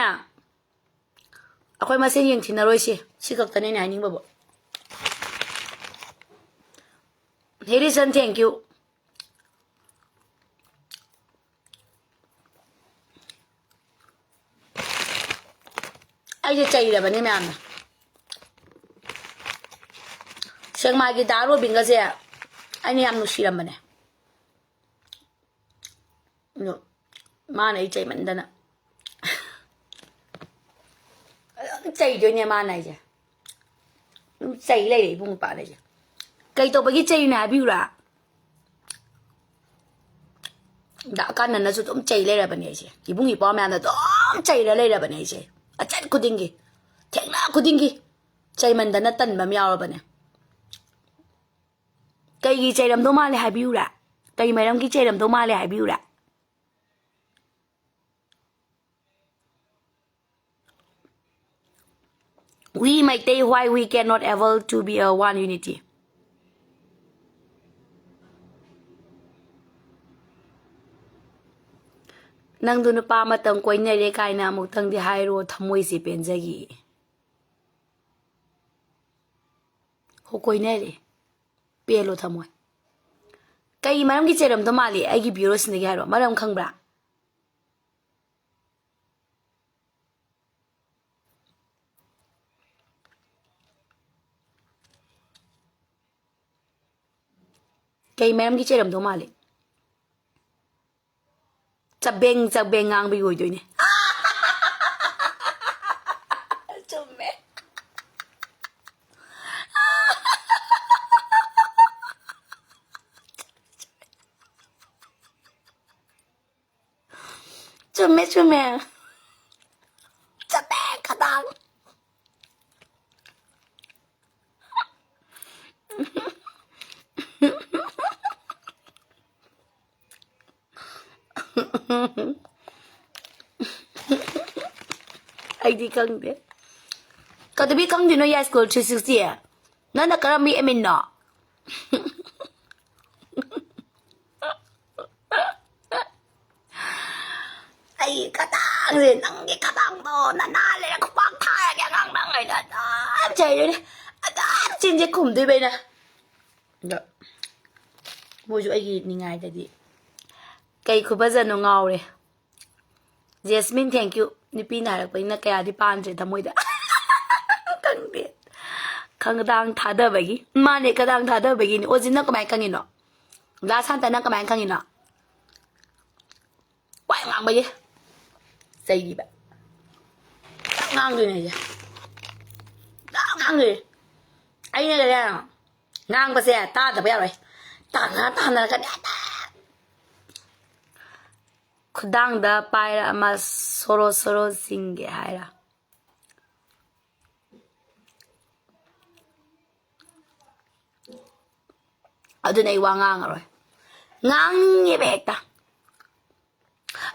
ꯑꯩꯈꯣꯏ ꯃꯁꯦꯟ ꯌꯦꯡꯊꯤꯅꯔꯣꯏꯁꯤ ꯁꯤ ꯈꯛꯇꯅꯦ ꯍꯥꯏꯅꯤꯡꯕꯕꯨ Harrison thank you ꯑꯩꯁꯦ ꯆꯩꯔꯕꯅꯦ ꯃꯌꯥꯝꯅ ꯁꯦꯛꯃꯥꯏꯒꯤ ꯗꯥ ꯔꯣꯕꯤꯟꯒꯁꯦ ꯑꯩꯅ ꯌꯥꯝ ꯅꯨꯡꯁꯤꯔꯝꯕꯅꯦ ꯑꯗꯣ ꯃꯥꯅ ꯑꯩ ꯆꯩꯃꯟꯗꯅ ꯑꯗꯨꯝ ꯆꯩꯗꯣꯏꯅꯦ ꯃꯥꯅ ꯑꯩꯁꯦ ꯑꯗꯨꯝ ꯆꯩ ꯂꯩꯔꯦ ꯏꯕꯨꯡ ꯅꯨꯄꯥꯅ ꯑꯩꯁꯦ ꯀꯩ ꯇꯧꯕꯒꯤ ꯆꯩꯅꯣ ꯍꯥꯏꯕꯤꯌꯨꯔꯥ ꯗꯥꯀꯥꯟꯅꯅꯁꯨ ꯑꯗꯨꯝ ꯆꯩ ꯂꯩꯔꯕꯅꯦ ꯑꯩꯁꯦ ꯏꯕꯨꯡ ꯏꯄ꯭ꯋꯥ ꯃꯌꯥꯝꯅ ꯑꯗꯨꯝ ꯆꯩꯔ ꯂꯩꯔꯕꯅꯦ ꯑꯩꯁꯦ ꯑꯆꯠ ꯈꯨꯗꯤꯡꯒꯤ ꯊꯦꯡꯅ ꯈꯨꯗꯤꯡꯒꯤ ꯆꯩꯃꯟꯗꯅ ꯇꯟꯕ ꯑꯃ ꯌꯥꯎꯔꯕꯅꯦ ꯀꯩꯒꯤ ꯆꯩꯔꯝꯗꯧ ꯃꯥꯜꯂꯦ ꯍꯥꯏꯕꯤꯌꯨꯔꯥ ꯀꯩ ꯃꯔꯝꯒꯤ ꯆꯩꯔꯝꯗꯧ ꯃꯥꯜꯂꯦ ꯍꯥꯏꯕꯤꯌꯨꯔꯥ We Maitai, why we cannot able to be a one unity? ꯅꯪꯗꯨ ꯅꯨꯄꯥ ꯃꯇꯝ ꯀꯣꯏꯅꯔꯦ ꯀꯥꯏꯅ ꯑꯃꯨꯛꯇꯪꯗꯤ ꯍꯥꯏꯔꯣ ꯊꯃꯣꯏꯁꯤ ꯄꯦꯟꯖꯈꯤ ꯍꯣ ꯀꯣꯏꯅꯔꯦ ꯄꯦꯜꯂꯣ ꯊꯃꯣꯏ ꯀꯩ ꯃꯔꯝꯒꯤ ꯆꯩꯔꯝꯗꯧ ꯃꯥꯜꯂꯤ ꯑꯩꯒꯤ ꯕ꯭ꯌꯨꯔꯣꯁꯤꯡꯗꯒꯤ ꯍꯥꯏꯔꯣ ꯃꯔꯝ ꯈꯪꯕ꯭ꯔꯥ ꯀꯩ ꯃꯔꯝꯒꯤ ꯆꯩꯔꯝꯗꯧ ꯃꯥꯜꯂꯤ ꯆꯕꯦꯡ ꯆꯕꯦꯡ ꯉꯥꯡꯕꯒꯤ ꯑꯣꯏꯗꯣꯏꯅꯦ ꯆꯨꯝꯃꯦ ꯆꯨꯝꯃꯦ ꯆꯨꯝꯃꯦ ꯆꯕꯦꯡ ꯈꯇꯪ ꯑꯩꯗꯤ ꯈꯪꯗꯦ ꯀꯗꯕꯤ ꯈꯪꯗꯣꯏꯅꯣ ꯌꯥꯏ ꯁ꯭ꯀꯨꯜ 360 ꯅꯪꯅ ꯀꯔꯝꯕ ꯑꯦꯃꯤꯟꯅꯣ ꯑꯩ ꯈꯇꯪꯁꯦ ꯅꯪꯒꯤ ꯈꯇꯪꯗꯣ ꯅꯅꯥ ꯂꯩꯔ ꯈꯨꯄꯥꯛ ꯊꯥꯔꯒꯦ ꯑꯉꯥꯡ ꯅꯪꯉꯩꯗ ꯑꯗꯨꯝ ꯆꯩꯔꯣꯏꯅꯦ ꯑꯗꯨꯝ ꯆꯤꯟꯁꯦ ꯈꯨꯝꯗꯣꯏꯕ ꯑꯩꯅ ꯑꯗꯣ ꯃꯣꯏꯁꯨ ꯑꯩꯒꯤ ꯅꯤꯡꯉꯥꯏꯗꯗꯤ ꯀꯩ ꯈꯨꯕꯖꯅꯣ ꯉꯥꯎꯔꯦ ꯖꯦꯁꯃꯤꯟ ꯊꯦꯡꯛ ꯌꯨ ꯅꯨꯄꯤꯅ ꯍꯥꯏꯔꯛꯄꯅꯤꯅ ꯀꯌꯥꯗꯤ ꯄꯥꯟꯗ꯭ꯔꯦ ꯊꯃꯣꯏꯗ ꯈꯪꯗꯦ ꯈꯪꯒꯗꯥꯡ ꯊꯥꯗꯕꯒꯤ ꯃꯥꯅꯦ ꯈꯗꯥꯡ ꯊꯥꯗꯕꯒꯤꯅꯤ ꯑꯣꯖꯤꯟꯅ ꯀꯃꯥꯏꯅ ꯈꯪꯉꯤꯅꯣ ꯂꯥ ꯁꯥꯟꯇꯅ ꯀꯃꯥꯏꯅ ꯈꯪꯉꯤꯅꯣ ꯋꯥ ꯉꯥꯡꯕꯒꯤ ꯆꯩꯔꯤꯕ ꯉꯥꯡꯗꯣꯏꯅꯦ ꯑꯩꯁꯦ ꯉꯥꯡꯗꯣꯏꯅꯦ ꯑꯩꯅꯒꯅꯦ ꯉꯥꯡꯕꯁꯦ ꯇꯥꯗꯕ ꯌꯥꯔꯣꯏ ꯇꯥꯟꯅꯔꯒꯅꯦ ꯈꯨꯗꯥꯡꯗ ꯄꯥꯏꯔ ꯑꯃ ꯁꯣꯔꯣ ꯁꯣꯔꯣ ꯆꯤꯡꯒꯦ ꯍꯥꯏꯔ ꯑꯗꯨꯅ ꯑꯩ ꯋꯥ ꯉꯥꯡꯉꯔꯣꯏ ꯉꯥꯡꯉꯦꯕ ꯍꯦꯛꯇ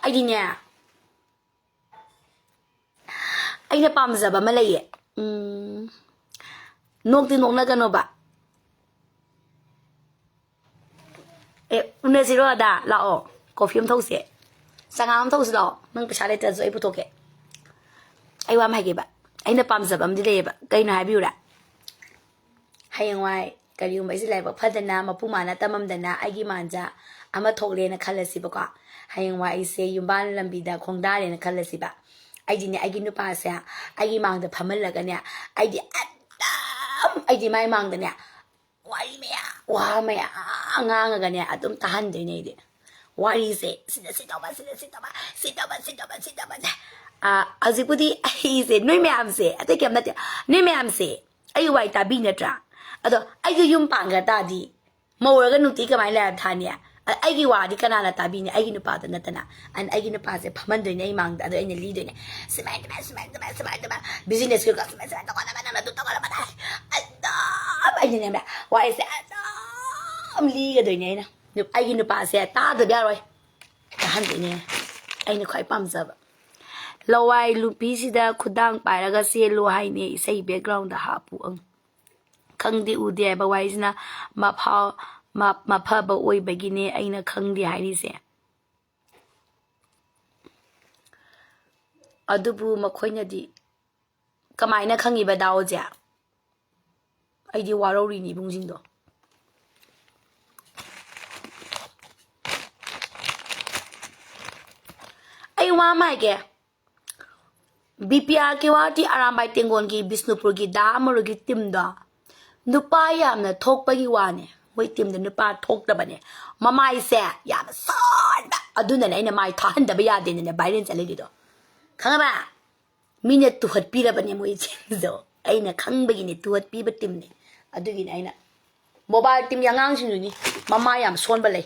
ꯑꯩꯗꯤꯅꯦ ꯑꯩꯅ ꯄꯥꯝꯖꯕ ꯑꯃ ꯂꯩꯌꯦ ꯅꯣꯛꯇꯤ ꯅꯣꯛꯅꯒꯅꯣꯕ ꯎꯅꯁꯤꯔꯣ ꯑꯗ ꯂꯥꯛꯑꯣ ꯀꯣꯐꯤ ꯑꯃ ꯊꯧꯁꯦ ꯆꯉꯥꯡ ꯑꯃ ꯊꯧꯁꯤ ꯂꯥꯛꯑꯣ ꯅꯪ ꯄꯩꯁꯥ ꯂꯩꯇ꯭ꯔꯁꯨ ꯑꯩ ꯄꯨꯊꯣꯛꯀꯦ ꯑꯩ ꯋꯥ ꯑꯃ ꯍꯥꯏꯒꯦꯕ ꯑꯩꯅ ꯄꯥꯝꯖꯕ ꯑꯃꯗꯤ ꯂꯩꯌꯦꯕ ꯀꯩꯅꯣ ꯍꯥꯏꯕꯤꯌꯨꯔꯥ ꯍꯌꯦꯡꯋꯥꯏ ꯀꯔꯤꯒꯨꯝꯕ ꯑꯩꯁꯦ ꯂꯥꯏꯕꯛ ꯐꯗꯅ ꯃꯄꯨ ꯃꯥꯅ ꯇꯝꯃꯝꯗꯅ ꯑꯩꯒꯤ ꯃꯥꯟꯖꯥ ꯑꯃ ꯊꯣꯛꯂꯦꯅ ꯈꯜꯂꯁꯤꯕꯀꯣ ꯍꯌꯦꯡꯋꯥꯏ ꯑꯩꯁꯦ ꯌꯨꯝꯕꯥꯟ ꯂꯝꯕꯤꯗ ꯈꯣꯡꯗꯥꯔꯦꯅ ꯈꯜꯂꯁꯤꯕ ꯑꯩꯗꯤꯅꯦ ꯑꯩꯒꯤ ꯅꯨꯄꯥꯁꯦ ꯑꯩꯒꯤ ꯃꯥꯡꯗ ꯐꯝꯍꯜꯂꯒꯅꯦ ꯑꯩꯗꯤ ꯃꯥꯏ ꯃꯥꯡꯗꯅꯦ ꯋꯥꯔꯤ ꯃꯌꯥꯝ ꯋꯥ ꯃꯌꯥꯝ ꯉꯥꯡꯉꯒꯅꯦ ꯑꯗꯨꯝ ꯇꯥꯍꯟꯗꯣꯏꯅꯦ ꯑꯩꯗꯤ ꯋꯥꯔꯤꯁꯦ ꯁꯤꯗ ꯁꯤ ꯇꯧꯕ ꯁꯤꯗ ꯁꯤ ꯇꯧꯕ ꯁꯤ ꯇꯧꯕ ꯁꯤ ꯇꯧꯕ ꯁꯤ ꯇꯧꯕꯁꯦ ꯍꯧꯖꯤꯛꯄꯨꯗꯤ ꯑꯩꯁꯦ ꯅꯣꯏ ꯃꯌꯥꯝꯁꯦ ꯑꯇꯩ ꯀꯩꯝ ꯅꯠꯇꯦ ꯅꯣꯏ ꯃꯌꯥꯝꯁꯦ ꯑꯩ ꯋꯥꯔꯤ ꯇꯥꯕꯤ ꯅꯠꯇ꯭ꯔꯥ ꯑꯗꯣ ꯑꯩꯁꯨ ꯌꯨꯝ ꯄꯥꯟꯈ꯭ꯔ ꯇꯥꯔꯗꯤ ꯃꯧꯔꯒ ꯅꯨꯡꯇꯤ ꯀꯃꯥꯏꯅ ꯂꯩꯔ ꯊꯥꯅꯤ ꯑꯩꯒꯤ ꯋꯥꯗꯤ ꯀꯅꯥꯅ ꯇꯥꯕꯤꯅꯤ ꯑꯩꯒꯤ ꯅꯨꯄꯥꯗ ꯅꯠꯇꯅ ꯑꯩꯒꯤ ꯅꯨꯄꯥꯁꯦ ꯐꯝꯍꯟꯗꯣꯏꯅꯦ ꯑꯩ ꯃꯥꯡꯗ ꯑꯗꯣ ꯑꯩꯅ ꯂꯤꯗꯣꯏꯅꯦ ꯁꯨꯃꯥꯏꯅ ꯕꯤꯖꯤꯅꯦꯁ ꯁꯨꯃꯥꯏꯅ ꯇꯧꯒꯗꯕ ꯅꯪ ꯑꯗꯨ ꯇꯧꯒꯗꯕ ꯑꯗꯨꯝ ꯑꯩꯅꯅꯦ ꯋꯥꯔꯤꯁꯦ ꯑꯗꯨꯝ ꯂꯤꯒꯗꯣꯏꯅꯦ ꯑꯩꯒꯤ ꯅꯨꯄꯥꯁꯦ ꯇꯥꯗꯕ ꯌꯥꯔꯣꯏ ꯇꯥꯍꯟꯗꯣꯏꯅꯦ ꯑꯩꯅ ꯈ꯭ꯋꯥꯏ ꯄꯥꯝꯖꯕ ꯂꯋꯥꯏ ꯅꯨꯄꯤꯁꯤꯗ ꯈꯨꯗꯥꯡ ꯄꯥꯏꯔꯒ ꯆꯦꯜꯂꯨ ꯍꯥꯏꯅꯦ ꯏꯁꯩ ꯕꯦꯛꯒ꯭ꯔꯥꯎꯟꯗ ꯍꯥꯞꯄꯨ ꯈꯪꯗꯦ ꯎꯗꯦ ꯍꯥꯏꯕ ꯋꯥꯔꯤꯁꯤꯅ ꯃꯐꯕ ꯑꯣꯏꯕꯒꯤꯅꯦ ꯑꯩꯅ ꯈꯪꯗꯦ ꯍꯥꯏꯔꯤꯁꯦ ꯑꯗꯨꯕꯨ ꯃꯈꯣꯏꯅꯗꯤ ꯀꯃꯥꯏꯅ ꯈꯪꯉꯤꯕ ꯗꯥꯎꯁꯦ ꯑꯩꯗꯤ ꯋꯥꯔꯧꯔꯤꯅꯤ ꯏꯕꯨꯡꯁꯤꯡꯗꯣ ꯑꯩ ꯋꯥ ꯑꯃ ꯍꯥꯏꯒꯦ BPR की वाटी आरामबाई तेंगोन की बिष्णुपुर की दा अमरुगी टीम दा नुपा यामना थोकपगी वाने मोई टीम दा नुपा थोकतबने ममाई से याम सानबा अदुनने अइना माई थाहनदबा यादेने बाइरेन चलेदिदो खंगबा मीने तुहत पीरबने मोई जेजो अइना खंगबगिने तुहत पीबा टीमने अदुगिने अइना मोबाइल टीम यांगांग सिनुनी ममा याम सोनबा लै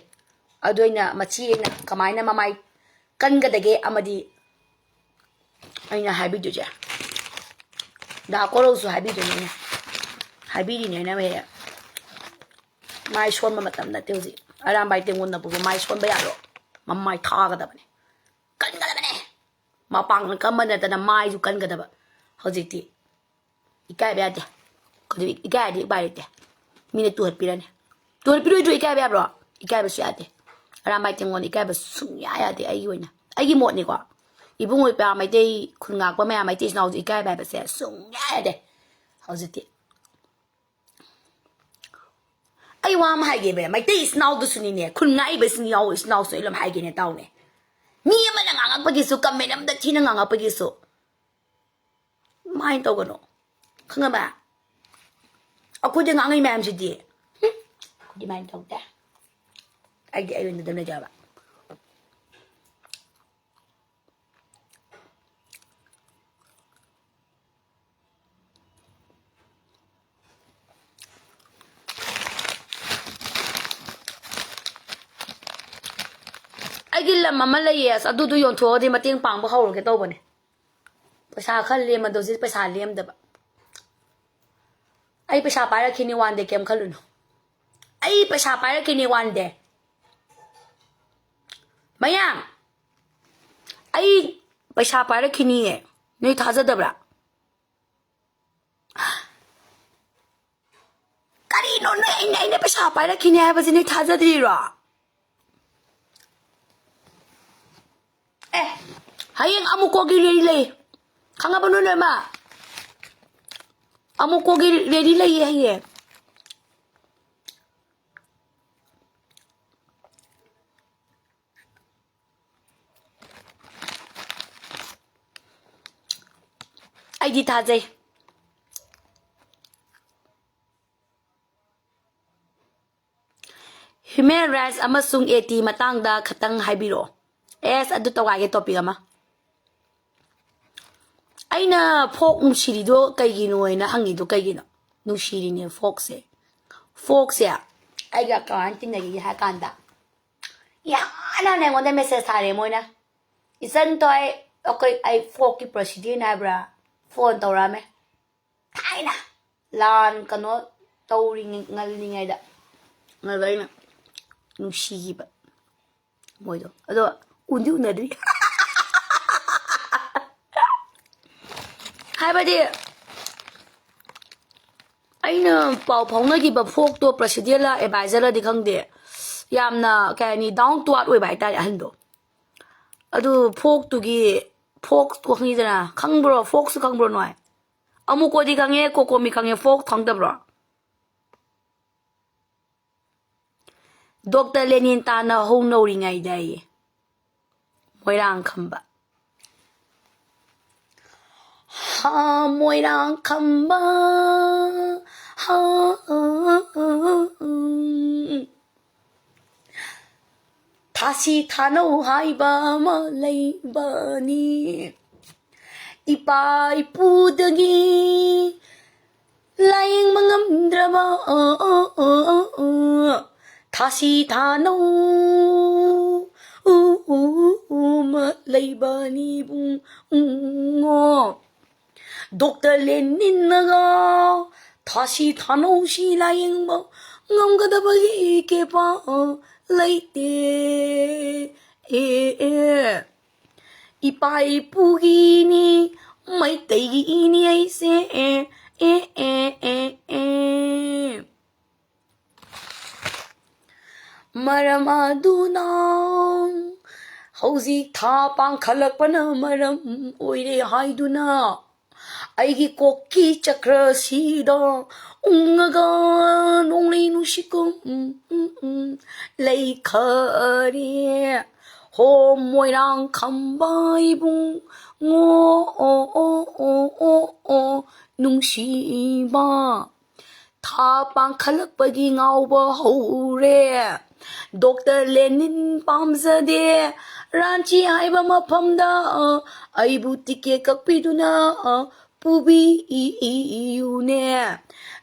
अदु अइना मची अइना कमाइना ममाई कनगदगे अमदी अइना हाबिदुजे दा कोरोसु हाबिदुने हाबिदिने ना मे माई सोनबा मतम नते हुजि आरामबाई तेंगोन नबु माई सोनबा यारो मम्माई थागदबने कनगदबने मपांग कमनतना माई जु कनगदबा हौजिति इकायबा यादे कदि इकायदि बाइते मीने तुहत पिरने तुहत पिरोइदु इकायबा याब्रो इकायबसु यादे आरामबाई तेंगोन इकायबा सुंया यादे आइगी ओइना आइगी मोटनिको इबुंग ओइपा मैतै खुनगाकपा मया मैतै स्नाउ इकाय बायबसे सुंया यादे हौजिति आई वाम हाइगेबे मैतै स्नाउ दुसुनिने खुनगाइबसिन याव स्नाउ सोइलम हाइगेने ताउने मी अमना ngangapagisu comment amda thina ngangapagisu माइन तौगनो खंगबा अखुदे ngangai मैम सिदि खुदि माइन तौदा आइदि आइवन दमने जाबा लम अमा लैये अदुदु योंथोदि मतेंग पांगबा हौरगे तौबने पैसा खल लेमदोजि पैसा लेमदबा आई पैसा पाइरखिनि वान दे केम खलुनु आई पैसा पाइरखिनि वान दे मयाम आई पैसा पाइरखिनि ए नै थाजदबरा करिनो नै पैसा पाइरखिनि हाबजि नै थाजद्रिरो Hayang amukogi ready Kanga ba nun ma? Amukogi ready lay haye. Ay di tajay. Human rights amasung eti matang da katang haibiro. Es adu tawage topic ama. Aina folk nushirido kaigino ina hangido kaigino. Nushiri ne folk se. Folk se aiga kanting nagi ha kanda. Ya ana ne ngonda message thare moina. Ichan Thoi okay ai folk ki president na bra phone tawrame. Thaina lan kano tawring ngalningai da. Ngalbaina nushiba. Moido. Ado undi unadri. Haibadi aina pau phongnagi ba folk to president la advisor la dikhangde yamna kani down to earth oi bai ta hando adu folk to gi folk to khangi dana khangbro folk su khangbro noi amu ko di khange ko mi khange folk thangdabro Dr. Lenin ta na ho no ringai dai moirang khamba ha moirang khamba ha 다시 단호하이바 말레이바니 이빠 이쁘더기 라잉 망암드라마 다시 단호 말레이바니 붕어 Dr. Lenin naga 다시 단호시 라잉 뭐 ngomgadabagi kepa laite ipai pugini mai tegi ini aise maramaduna hꯧꯖꯤꯛ ꯊꯥ ꯄꯥꯡꯈꯠꯂꯛꯄꯅ ꯃꯔꯝ ꯑꯣꯏꯔꯦ ꯍꯥꯏꯗꯨꯅ ꯑꯩꯒꯤ ꯀꯣꯛꯀꯤ ꯆꯀ꯭ꯔꯁꯤꯗ ꯎꯡꯉꯒ ꯅꯣꯡꯂꯩ ꯅꯨꯡꯁꯤꯠꯀꯨꯝ ꯂꯩꯈꯔꯦ ꯍꯣ ꯃꯣꯏꯔꯥꯡ ꯈꯝꯕ ꯏꯕꯨꯡꯉꯣ ꯅꯨꯡꯁꯤꯕ ꯊꯥ ꯄꯥꯡꯈꯠꯂꯛꯄꯒꯤ ꯉꯥꯎꯕ ꯍꯧꯔꯦ ꯗꯣꯛꯇꯔ ꯂꯦꯅꯤꯟ ꯄꯥꯝꯖꯗꯦ ꯔꯥꯟꯆꯤ ꯍꯥꯏꯕ ꯃꯐꯝꯗ ꯑꯩꯕꯨ ꯇꯤꯀꯦꯠ ꯀꯛꯄꯤꯗꯨꯅ ꯄꯨꯕꯤꯌꯨꯅꯦ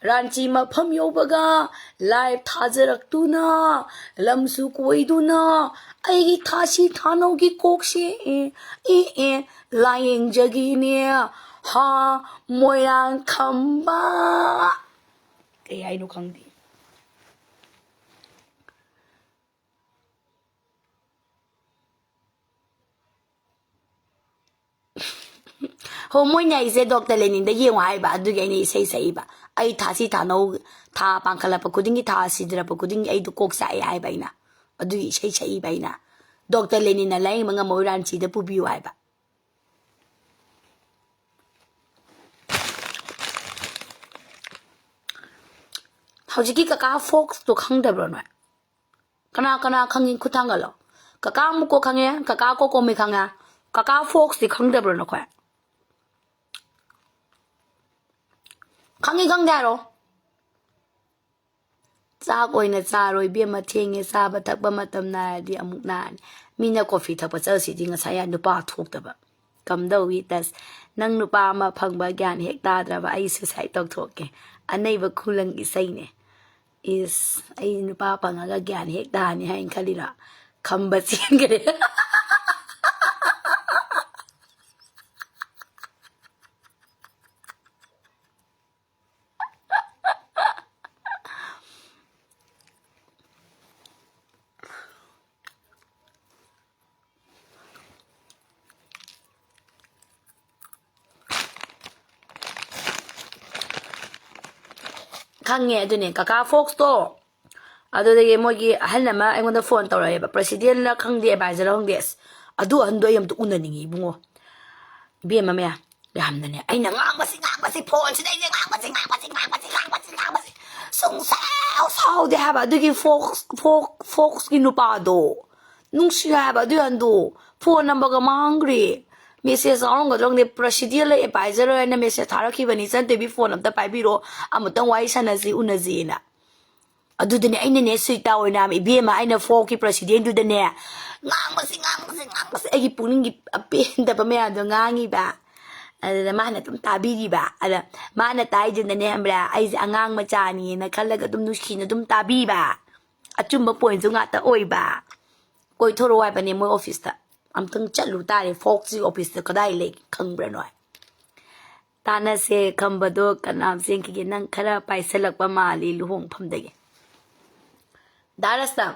ꯔꯥꯟꯆꯤ ꯃꯐꯝ ꯌꯧꯕꯒ ꯂꯥꯏꯚ ꯊꯥꯖꯔꯛꯇꯨꯅ ꯂꯝꯁꯨ ꯀꯣꯏꯗꯨꯅ ꯑꯩꯒꯤ ꯊꯥꯁꯤ ꯊꯥꯅꯧꯒꯤ ꯀꯣꯛꯁꯦ ꯂꯥꯌꯦꯡꯖꯒꯤꯅꯦ ꯍꯥ ꯃꯣꯏꯔꯥꯡ ꯈꯝꯕ ꯀꯩ ꯍꯥꯏꯅꯣ ꯈꯪꯗꯦ ꯍꯣ ꯃꯣꯏꯅ ꯑꯩꯁꯦ ꯗꯣꯛꯇꯔ ꯂꯦꯅꯤꯟꯗ ꯌꯦꯡꯉꯣ ꯍꯥꯏꯕ ꯑꯗꯨꯒꯤ ꯑꯩꯅ ꯏꯁꯩ ꯁꯛꯏꯕ ꯑꯩ ꯊꯥꯁꯤ ꯊꯥꯅꯧ ꯊꯥ ꯄꯥꯡꯈꯠꯂꯛꯄ ꯈꯨꯗꯤꯡꯒꯤ ꯊꯥ ꯁꯤꯗꯔꯛꯄ ꯈꯨꯗꯤꯡꯒꯤ ꯑꯩꯗꯣ ꯀꯣꯛ ꯆꯥꯛꯑꯦ ꯍꯥꯏꯕ ꯑꯩꯅ ꯑꯗꯨꯒꯤ ꯏꯁꯩ ꯁꯛꯏꯕ ꯑꯩꯅ ꯗꯣꯛꯇꯔ ꯂꯦꯅꯤꯟꯅ ꯂꯥꯌꯦꯡꯕ ꯉꯝꯃꯣꯏ ꯔꯥꯟꯆꯤꯗ ꯄꯨꯕꯤꯌꯨ ꯍꯥꯏꯕ ꯍꯧꯖꯤꯛꯀꯤ ꯀꯀꯥ ꯐꯣꯛꯁꯇꯣ ꯈꯪꯗꯕ꯭ꯔꯣ ꯅꯣꯏ ꯀꯅꯥ ꯀꯅꯥ ꯈꯪꯉꯤ ꯈꯨꯠ ꯊꯥꯡꯒꯠꯂꯣ ꯀꯀꯥ ꯃꯨꯀꯣ ꯈꯪꯉꯦ ꯀꯀꯥ ꯀꯣꯀꯣꯃꯤ ꯈꯪꯉꯦ ꯀꯀꯥ ꯐꯣꯛꯁꯇꯤ ꯈꯪꯗꯕ꯭ꯔꯣ ꯅꯈꯣꯏ ꯈꯪꯉꯤ ꯈꯪꯗꯦ ꯍꯥꯏꯔꯣ ꯆꯥꯛ ꯑꯣꯏꯅ ꯆꯥꯔꯣꯏ ꯏꯕꯦꯝꯃ ꯊꯦꯡꯉꯦ ꯆꯥꯕ ꯊꯛꯄ ꯃꯇꯝ ꯅꯥꯏꯔꯗꯤ ꯑꯃꯨꯛ ꯅꯥꯔꯅꯤ ꯃꯤꯅ ꯀꯣꯐꯤ ꯊꯛꯄ ꯆꯠꯂꯁꯤꯗꯤ ꯉꯁꯥꯏ ꯅꯨꯄꯥ ꯊꯣꯛꯇꯕ ꯀꯝꯗꯧꯋꯤ ꯇꯁ ꯅꯪ ꯅꯨꯄꯥ ꯑꯃ ꯐꯪꯕ ꯒ꯭ꯌꯥꯟ ꯍꯦꯛ ꯇꯥꯗ꯭ꯔꯕ ꯑꯩ ꯁꯨꯁꯥꯏꯠ ꯇꯧꯊꯣꯛꯀꯦ ꯑꯅꯩꯕ ꯈꯨꯂꯪ ꯏꯁꯩꯅꯦ ꯏꯁ ꯑꯩ ꯅꯨꯄꯥ ꯐꯪꯉꯒ ꯒ꯭ꯌꯥꯟ ꯍꯦꯛ ꯇꯥꯅꯤ ꯍꯥꯏꯅ ꯈꯜꯂꯤꯔꯣ ꯈꯝꯕ ꯆꯦꯟꯈ꯭ꯔꯦ ꯈꯪꯉꯦ ꯑꯗꯨꯅꯦ ꯀꯀꯥ ꯐꯣꯛꯁꯇꯣ ꯑꯗꯨꯗꯒꯤ ꯃꯣꯏꯒꯤ ꯑꯍꯜ ꯑꯃ ꯑꯩꯉꯣꯟꯗ ꯐꯣꯟ ꯇꯧꯔꯛꯑꯦꯕ ꯄ꯭ꯔꯦꯁꯤꯗꯦꯟꯠꯂ ꯈꯪꯗꯦ ꯑꯦꯗꯚꯥꯏꯖꯔ ꯈꯪꯗꯦ ꯑꯁ ꯑꯗꯨ ꯑꯍꯟꯗꯣ ꯑꯩ ꯑꯝꯇ ꯎꯅꯅꯤꯡꯉꯤ ꯏꯕꯨꯡꯉꯣ ꯏꯕꯦꯝꯃ ꯃꯌꯥꯝ ꯌꯥꯝꯅꯅꯦ ꯑꯩꯅ ꯉꯥꯡꯕꯁꯤ ꯐꯣꯟꯁꯤꯗ ꯑꯩꯁꯦ ꯉꯥꯡꯕꯁꯤ ꯁꯨꯡꯁꯥꯎ ꯁꯥꯎꯗꯦ ꯍꯥꯏꯕ ꯑꯗꯨꯒꯤ ꯐꯣꯛꯁꯀꯤ ꯅꯨꯄꯥꯗꯣ ꯅꯨꯡꯁꯤ ꯍꯥꯏꯕ ꯑꯗꯨꯏ ꯑꯍꯟꯗꯣ ꯐꯣꯟ ꯅꯝꯕꯔꯒ ꯃꯥꯡꯈ꯭ꯔꯦ ꯃꯦꯁꯦꯖ ꯌꯥꯎꯔꯝꯒꯗ꯭ꯔꯣꯪꯗꯦ ꯄ꯭ꯔꯦꯁꯤꯗꯦꯟꯠꯂ ꯑꯦꯗꯚꯥꯏꯖꯔ ꯍꯥꯏꯅ ꯃꯦꯁꯦꯖ ꯊꯥꯔꯛꯈꯤꯕꯅꯤ ꯏꯆꯟꯇꯣꯏꯕꯤ ꯐꯣꯟ ꯑꯝꯇ ꯄꯥꯏꯕꯤꯔꯣ ꯑꯃꯨꯛꯇꯪ ꯋꯥꯔꯤ ꯁꯥꯟꯅꯁꯤ ꯎꯅꯁꯤꯅ ꯑꯗꯨꯗꯅꯦ ꯑꯩꯅꯅꯦ ꯁꯨꯏꯇꯥ ꯑꯣꯏꯅ ꯏꯕꯦꯝꯃ ꯑꯩꯅ ꯐꯣꯛꯀꯤ ꯄ꯭ꯔꯦꯁꯤꯗꯦꯟꯠꯗꯨꯗꯅꯦ ꯉꯥꯡꯕꯁꯤ ꯑꯩꯒꯤ ꯄꯨꯛꯅꯤꯡꯒꯤ ꯑꯄꯦꯟꯗꯕ ꯃꯌꯥꯝꯗꯣ ꯉꯥꯡꯉꯤꯕ ꯑꯗꯨꯗ ꯃꯥꯅ ꯑꯗꯨꯝ ꯇꯥꯕꯤꯔꯤꯕ ꯑꯗ ꯃꯥꯅ ꯇꯥꯏꯗꯨꯅꯅꯦ ꯈꯪꯕ꯭ꯔꯥ ꯑꯩꯁꯦ ꯑꯉꯥꯡ ꯃꯆꯥꯅꯤꯅ ꯈꯜꯂꯒ ꯑꯗꯨꯝ ꯅꯨꯡꯁꯤꯅ ꯑꯗꯨꯝ ꯇꯥꯕꯤꯕ ꯑꯆꯨꯝꯕ ꯄꯣꯏꯟꯁꯨ ꯉꯥꯛꯇ ꯑꯣꯏꯕ ꯀꯣꯏꯊꯣꯔꯛꯑꯣ ꯍꯥꯏꯕꯅꯦ ꯃꯣꯏ ꯑꯣꯐꯤꯁꯇ ꯑꯝꯇꯪ ꯆꯠꯂꯨ ꯇꯥꯔꯦ ꯐꯣꯛꯁꯤ ꯑꯣꯐꯤꯁꯇ ꯀꯗꯥꯏ ꯂꯩ ꯈꯪꯕ꯭ꯔꯥ ꯅꯣꯏ ꯇꯥꯟꯅꯁꯦ ꯈꯝꯕꯗꯣ ꯀꯅꯥꯝ ꯆꯦꯟꯈꯤꯒꯦ ꯅꯪ ꯈꯔ ꯄꯥꯏꯁꯜꯂꯛꯄ ꯃꯥꯜꯂꯤ ꯂꯨꯍꯣꯡꯐꯝꯗꯒꯤ ꯗꯥꯔꯁꯇ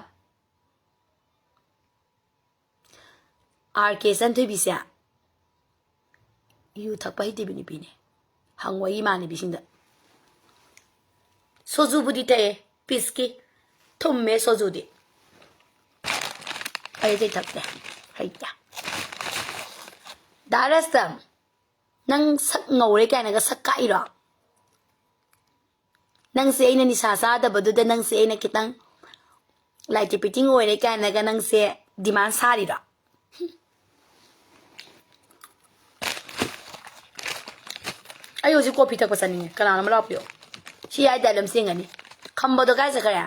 ꯀꯦ ꯆꯟꯊꯣꯏꯕꯤꯁꯦ ꯌꯨ ꯊꯛꯄ ꯍꯩꯇꯕꯤ ꯅꯨꯄꯤꯅꯦ ꯍꯪꯉꯣ ꯑꯩ ꯏꯃꯥꯟꯅꯕꯤꯁꯤꯡꯗ ꯁꯣꯖꯨꯕꯨꯗꯤ ꯊꯛꯑꯦ ꯄꯤꯁꯀꯤ ꯊꯨꯝꯃꯦ ꯁꯣꯖꯨꯗꯤ ꯑꯩꯗꯤ ꯊꯛꯇꯦ ꯍꯩꯇꯦ ꯗꯥꯔꯁꯇ ꯅꯪ ꯁꯛ ꯉꯧꯔꯦ ꯀꯥꯏꯅꯒ ꯁꯛ ꯀꯥꯛꯏꯔꯣ ꯅꯪꯁꯦ ꯑꯩꯅ ꯅꯤꯁꯥ ꯆꯥꯗꯕꯗꯨꯗ ꯅꯪꯁꯦ ꯑꯩꯅ ꯈꯤꯇꯪ ꯂꯥꯏꯇꯤ ꯄꯤꯇꯤꯡ ꯑꯣꯏꯔꯦ ꯀꯥꯏꯅꯒ ꯅꯪꯁꯦ ꯗꯤꯃꯥꯟ ꯁꯥꯔꯤꯔꯣ ꯑꯩ ꯍꯧꯖꯤꯛ ꯀꯣꯐꯤ ꯊꯛꯄ ꯆꯠꯅꯤꯡꯉꯦ ꯀꯅꯥꯅꯣ ꯑꯃ ꯂꯥꯛꯄꯤꯌꯣ ꯁꯤ ꯍꯥꯏꯇꯥꯔꯦ ꯑꯗꯨꯝ ꯆꯦꯡꯒꯅꯤ ꯈꯝꯕꯗꯣ ꯀꯥꯏ ꯆꯠꯈ꯭ꯔꯦ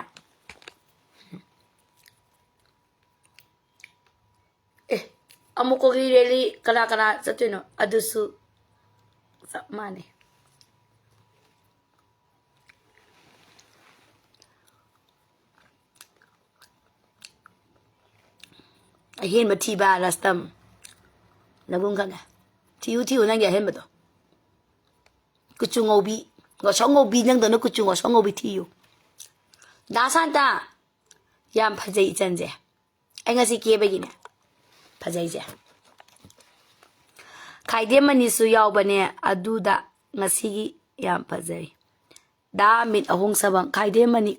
ꯑꯃꯨꯛꯀꯣꯒꯤ ꯔꯦꯂꯤ ꯀꯅꯥ ꯀꯅꯥ ꯆꯠꯇꯣꯏꯅꯣ ꯑꯗꯨꯁꯨ ꯆꯞ ꯃꯥꯟꯅꯩ ꯑꯍꯦꯟꯕ ꯊꯤꯕ ꯔꯥꯁꯇꯝ ꯅꯕꯨꯡ ꯈꯪꯉꯦ ꯊꯤꯌꯨ ꯅꯪꯒꯤ ꯑꯍꯦꯟꯕꯗꯣ ꯀꯨꯆꯨ ꯉꯧꯕꯤ ꯉꯧꯁꯣꯛ ꯉꯧꯕꯤ ꯅꯪꯗꯧꯅ ꯀꯨꯆꯨ ꯉꯧꯁꯣꯛ ꯉꯧꯕꯤ ꯊꯤꯌꯨ ꯗꯥ ꯁꯥꯟꯇ ꯌꯥꯝ ꯐꯖꯩ ꯏꯆꯟꯁꯦ ꯑꯩ ꯉꯁꯤ ꯀꯦꯕꯒꯤꯅꯦ ꯐꯖꯩꯁꯦ ꯈꯥꯏꯗꯦꯝ ꯃꯅꯤꯁꯨ ꯌꯥꯎꯕꯅꯦ ꯑꯗꯨꯗ ꯉꯁꯤꯒꯤ ꯌꯥꯝ ꯐꯖꯩ ꯗꯥ ꯑꯃꯤꯠ ꯑꯍꯣꯡ ꯁꯕꯝ ꯈꯥꯏꯗꯦꯝ ꯃꯅꯤ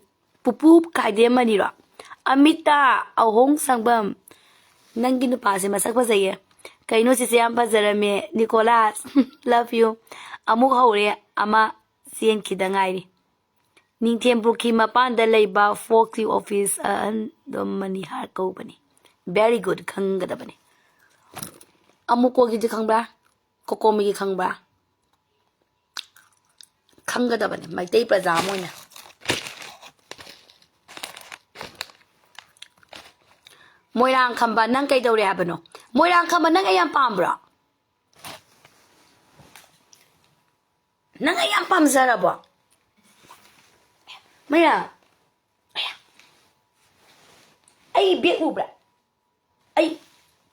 ꯄꯨꯄꯨ ꯈꯥꯏꯗꯦꯝ ꯃꯅꯤꯔꯣ ꯑꯃꯤꯇꯥ ꯑꯍꯣꯡ ꯁꯪꯕꯝ Nangi nupa se masak fazaiye. Kaino si siyam fazarame Nicholas. Love you. Amuk haure ama siyen kidangairi. Ningthem ki mapanda leiba folkly office the money har ko bani. Very good khangada bani. Amuko gi khangbra. Kokomi gi khangbra. Khangada bani. Maitai praja moina. Moirang khamba nang kai dawre habano. Moirang khamba nang ayam pambra. Nang ayam pamzara ba. Maya. Ay big ubra. Ay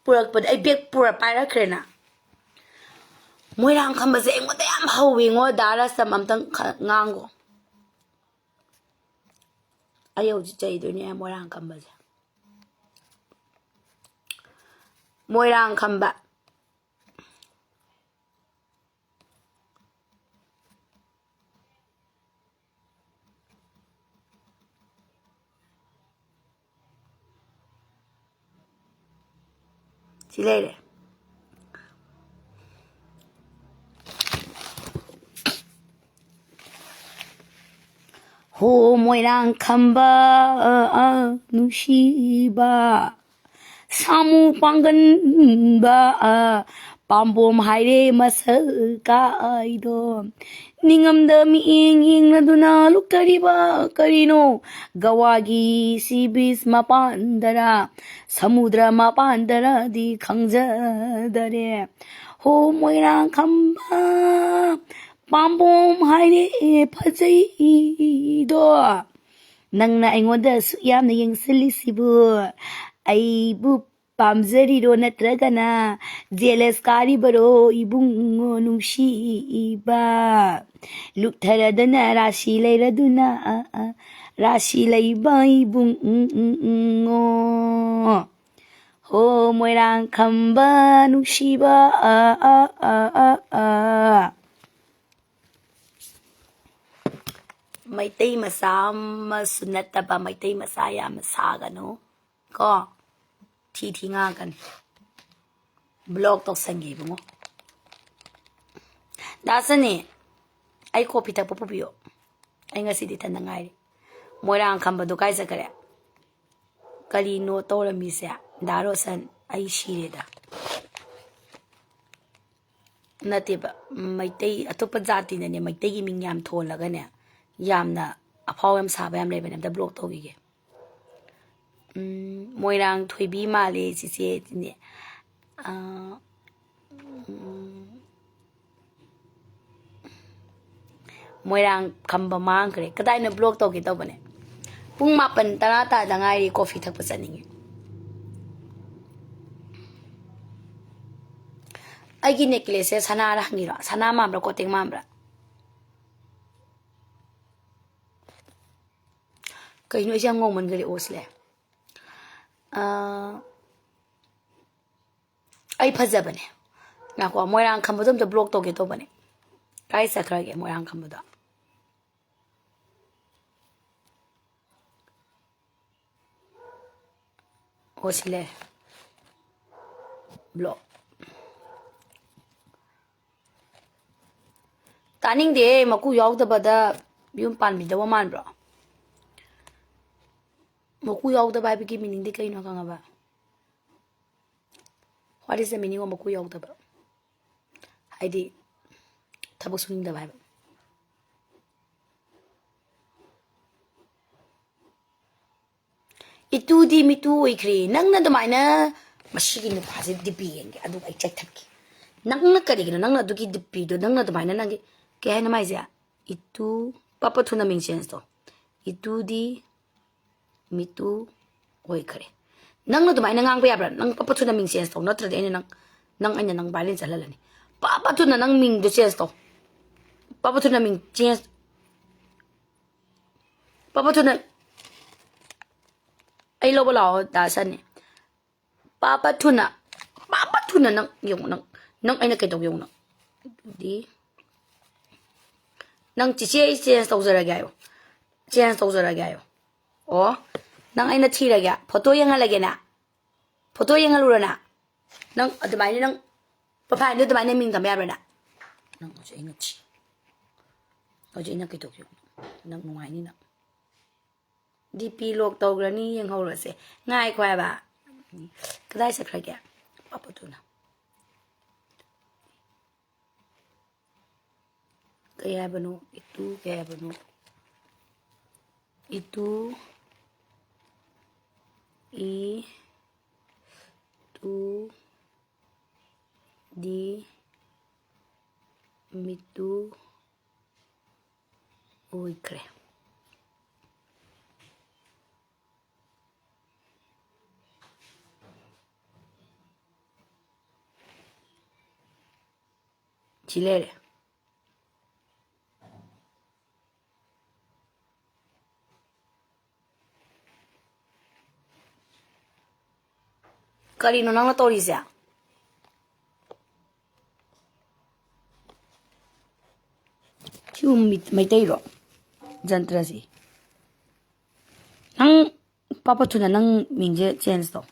purak pad ay big pura para krena. Moirang khamba se ngo tayam hawi ngo dara sam amtang ngango. Ayaw ji chay do niya moirang khamba se. Moirang khamba. Silere. Ho moirang khamba nushiba. Samu pangan ba pambom haire masaka aido ningam da mi ing na duna luktari ba karino gawagi sibis mapandara samudra mapandara di khangja dare ho moirang khamba pambom haire phajai do nangna aingoda su yamna yengsilisibu Aibu pamzarido natragana jealous karibaro ibungo nungsiba luktaradana rashi layraduna rashi layba ibungo ho moirang khamba nungsiba Maitai masama sunataba maitai masaya masagano ko thi nga kan blog tok sangi bungo dasani ai copy ta popopio ai ngasi di tan ngai moirang khamba do kai sakare kali no tawra mi se daro san ai shire da nateba maitai atopa jati na ne maitai gi ming yam tholaga ne yamna apaw yam saba yam leben da blog to gi Moirang Thoibi Male Sisi ne Moirang khamba mangkre kadai na blog to ki to bane pung mapan tara ta da ngai coffee thak pa chaningi ai gi necklace sana ra ngira sana mambra ko teng mambra kai no jang ngom man gari osle ai phaja bane na ko moirang khamba dum to blog to ge to bane kai sakra ge moirang khamba da osle blog taning de maku yaw da bada yum pan mi da man bro Moku yaw da ba bi ki meaning de kai no kanga ba What is the meaning of moku yaw da ba Haidi tabuk suning da ba Itu di mitu ikri nang na damaina masigi no phase dipi yenge adu ai chak thak nang na kari gina nang na du ki dipi do nang na damaina nang ke hai na mai ja itu papa thuna ming sense to itu di mitu oi khare nang na dumai nang ba yabra nang papa thuna ming sense to natra de nang anya nang balance halalani papa thuna nang ming do sense to papa thuna ming change papa thuna ai lo bala da san ni papa thuna nang yung nang aina kai to yung nang di nang chi change to zara gayo change to zara gayo Oh, nang ay natira ga. Photo yang halage na. photo yang ngalurana nang adumai nang profile ni adumai ming kam yarana nang oje ina chi oje ina kitok yo nang nuai ni na dp log tograni yang haurase ngai khwa ba kadai sa khra kya papa tu na kaya banu itu kaya banu itu itu di mitu oikre chilere kari no nang tori sia chum mai tai ro jantra si nang papa thuna nang mingje change to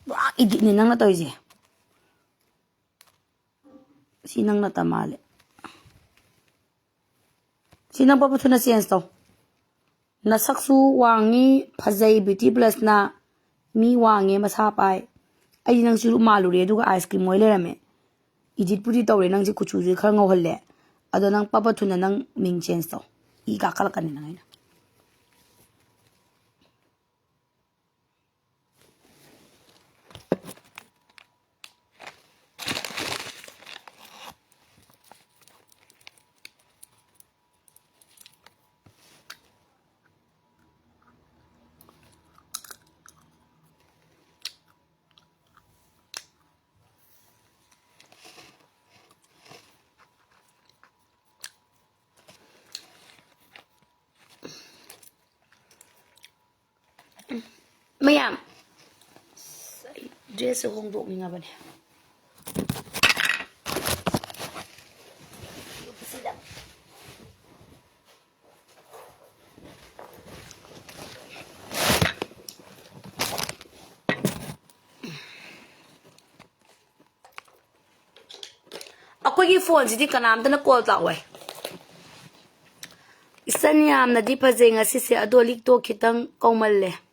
ba idi ni nang na toi je si nang na tamale si nang papa thuna change to na saksu wangi phajai beauty plus na mi wange masa pai ai nang siru malu re duga ice cream moi le rame edit puri tawre nang ji kuchu ji khar ngau halle ado nang papa thuna nang ming change to I ka kala kan nang ina mayam dress hong dok ni nga bane akogi phone si di kanam ta na call ta wai isan yam na di phajai nga si se adolik to khitang kaumal le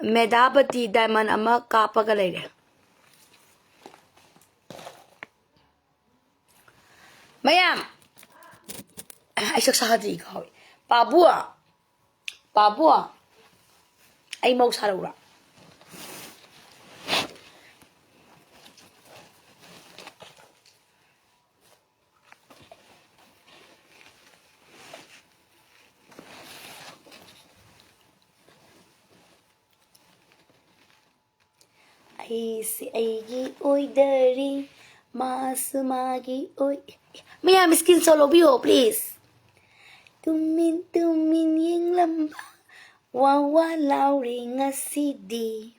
medapati diamond ama kapaga leire mayam ai sak sahadi gawi babua ai mau sarura si aigi oi dari masumagi oi mayam skin solo bio please tumin yang lamba wawa lauri ngasidi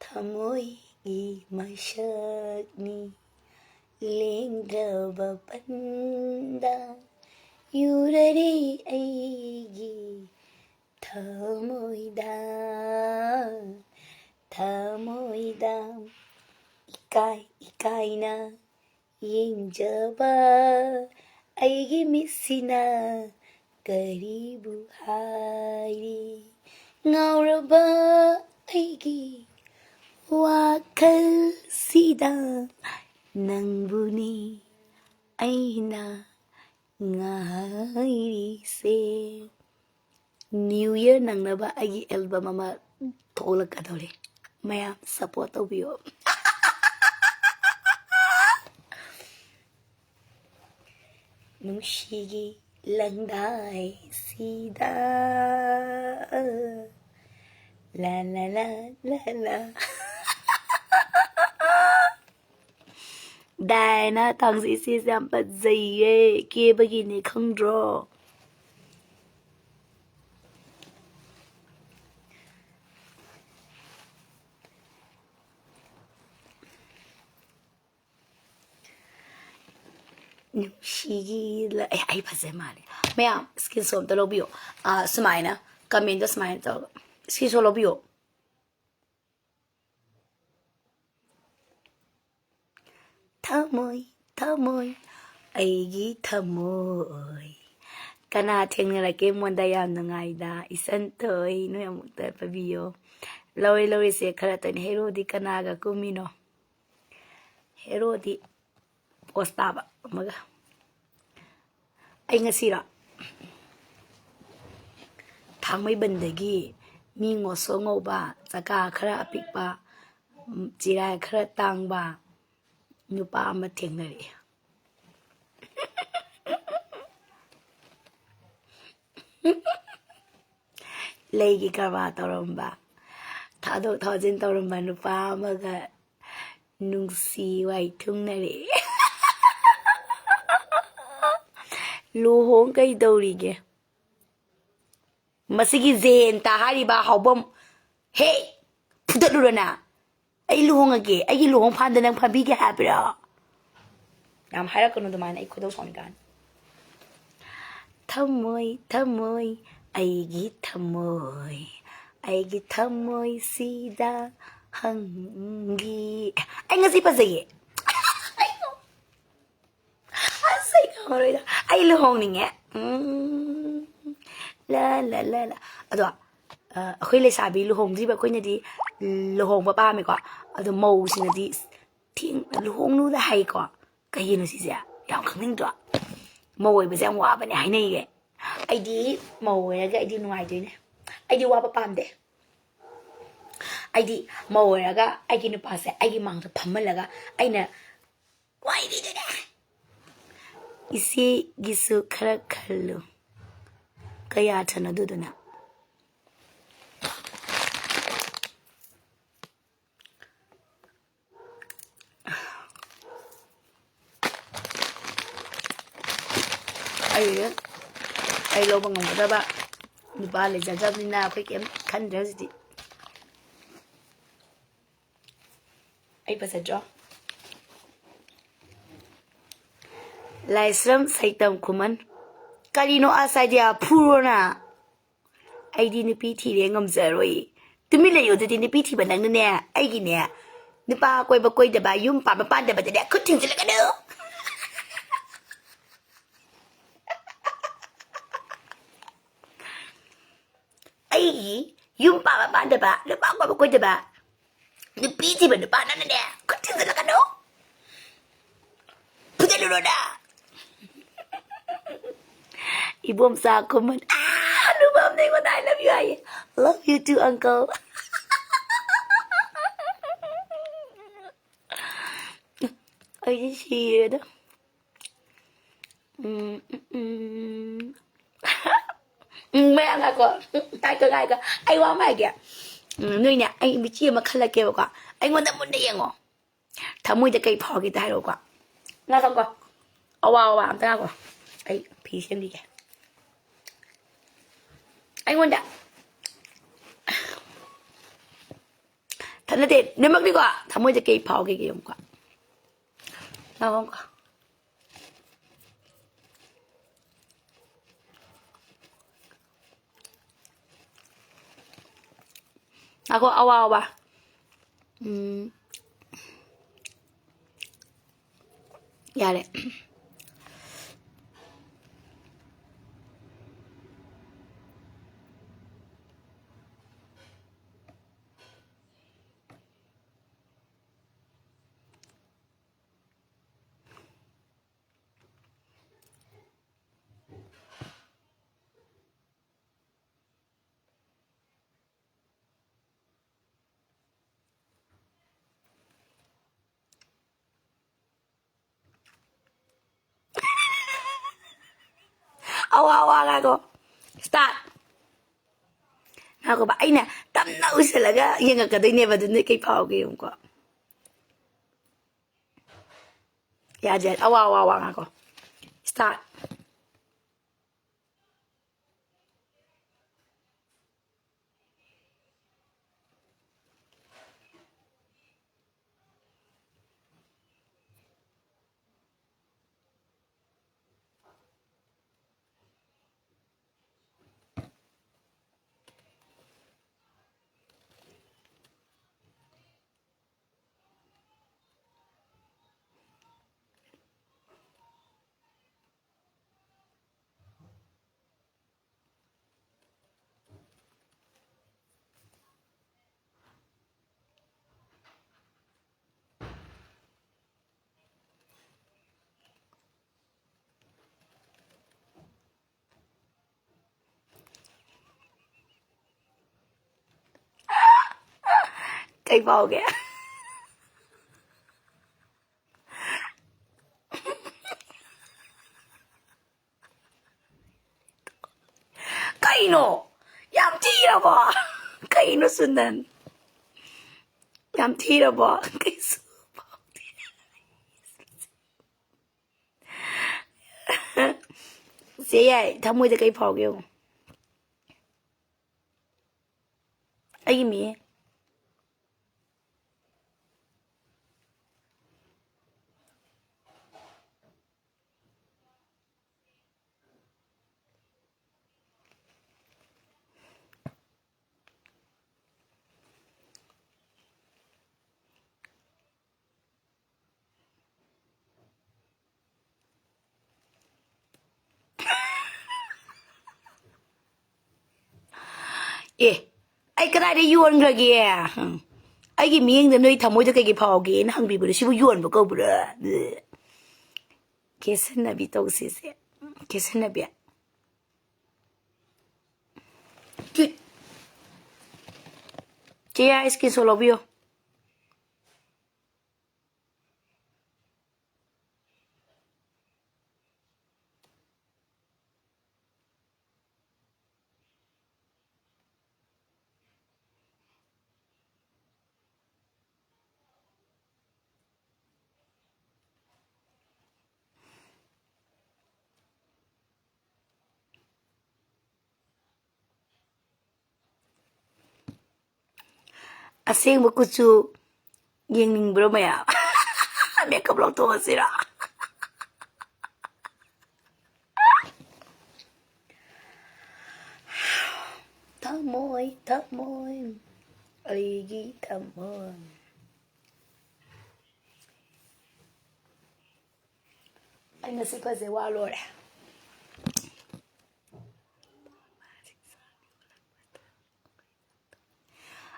thamoi gi mashakni lengraba panda yurari aigi thamoida ikaina yengjaba aigi misina karibu hairi ngauraba aigi wakal sida nangbuni aina ngairi se New Year nang naba agi album ama tholak kadore maya support obio nushigi langdai sida la la la la la Dana thằng sĩ si xem bật gì ấy kia bây giờ này không rõ Shigi la ai phải xem mà Ma'am, skin so the lobby. Smile, come in the smile. Skin so lobby. Thamoy, thamoy, aigi thamoy. Kana like one day on the Naida, Ichan Thoi, no Yamuta Pavio. Lowy say Karaton, Hero di Kanaga Kumino. Hero di Ostaba, Maga. Ay nga sira. Thang may bandagi. Mi ngoso ngo ba. Saka khara apik ba. Jirai khara tang ba. Nupa ama tengnari. Legi karwa toromba. Thadok thajin toromba nupa amaga. Nungsi wai tungnari. Luhong kay dawrige. Masigi zen tahari ba haubam. Hey! Pudatlurana. Ay luhong age. Ay luhong panda ng pabige habira. Yam haira kono duman ay kudaw sonigan. Thamoy, thamoy. Aigi thamoy. Aigi thamoy sida hanggi. Ay nga si pasay. Asay ka mo rin. Ay luhong ninge. La la la la. Ado, ako'y sabi luhong di ba ko niya di luhong pa pa mi ko. Ado mau si na di ting luhong nu da hay ko. Kaya no si siya. Yang kang do. Mau ay ba siyang wa ba ni hay na ige. Ay di mau ay ga ay di nuay di ne. Ay di wa pa pam de. Ay di mau ay ga ay gi nu pa se ay gi mang to pamalaga ay na why di de. Isi gisu khara khallu. Kaya ta na duduna. Ay lo bang ngam da ba. Ni ba le ja ni na ko kem kan da ji. Ay pa sa jo. Laisram saitam kuman. Karino asa dia purona. Ay di ni piti le ngam zaroi. Tumi le yo di ni piti ba nang ne. Ay gi ne. Ni pa koy ba koy da ba yum pa ba da ba da ku ting sila ka do. Ay yum pa ba da ba. Ni pa koy ba koy da ba. Ni piti ba ni pa na ne. Ku ting sila ka do. Pudalulo na. Ibom sa kuman. Lumam na yung I love you, ay. Love you too, uncle. Ay, di shit. Mẹ nga ko. Tay ko nga ko. Ay, wa mai kìa. Người nè, anh bị chia mà khăn là kêu quả. Anh muốn đâm muốn đi ngỏ. Thằng mui đã cây phò cái tay rồi quả. Nga không quả. Wow, am ta quả. Ay, phí xem đi kìa. Anh muốn đã. Thật là thế, nếu mất đi quả. Thằng mui đã cây phò cái kiểu quả. Nga không quả. Ako awa-awa. Yare. Awa-awa nga ko. Start. Nga ko ba? Ay na, tamnaw talaga. Yung nga kadoy niya ba doon kay Pao kayong ko. Ya, dyan. Awa-awa nga ko. Start. Cây phao kìa. Cây nổ. Yam chi đâu bỏ. Cây nó xuân nần. Yam chi đâu bỏ. Cây sư phao. Sẽ vậy. Thăm môi cho cây phao kìa. Ai mi? Ai cái này đi yuan rồi kìa. Ai cái miếng thì nơi thầm môi cho cái phao kìa. Nó hăng bị bữa xíu yuan vào câu bữa. Cái sân là bị tàu xí xí. Cái sân là bị. Chị ai cái solo bio. Asing bukucu yang ning bro maya. Makeup lang to sira. Thơm môi, ai ghi thơm môi. Anh nasi pa se wa lo.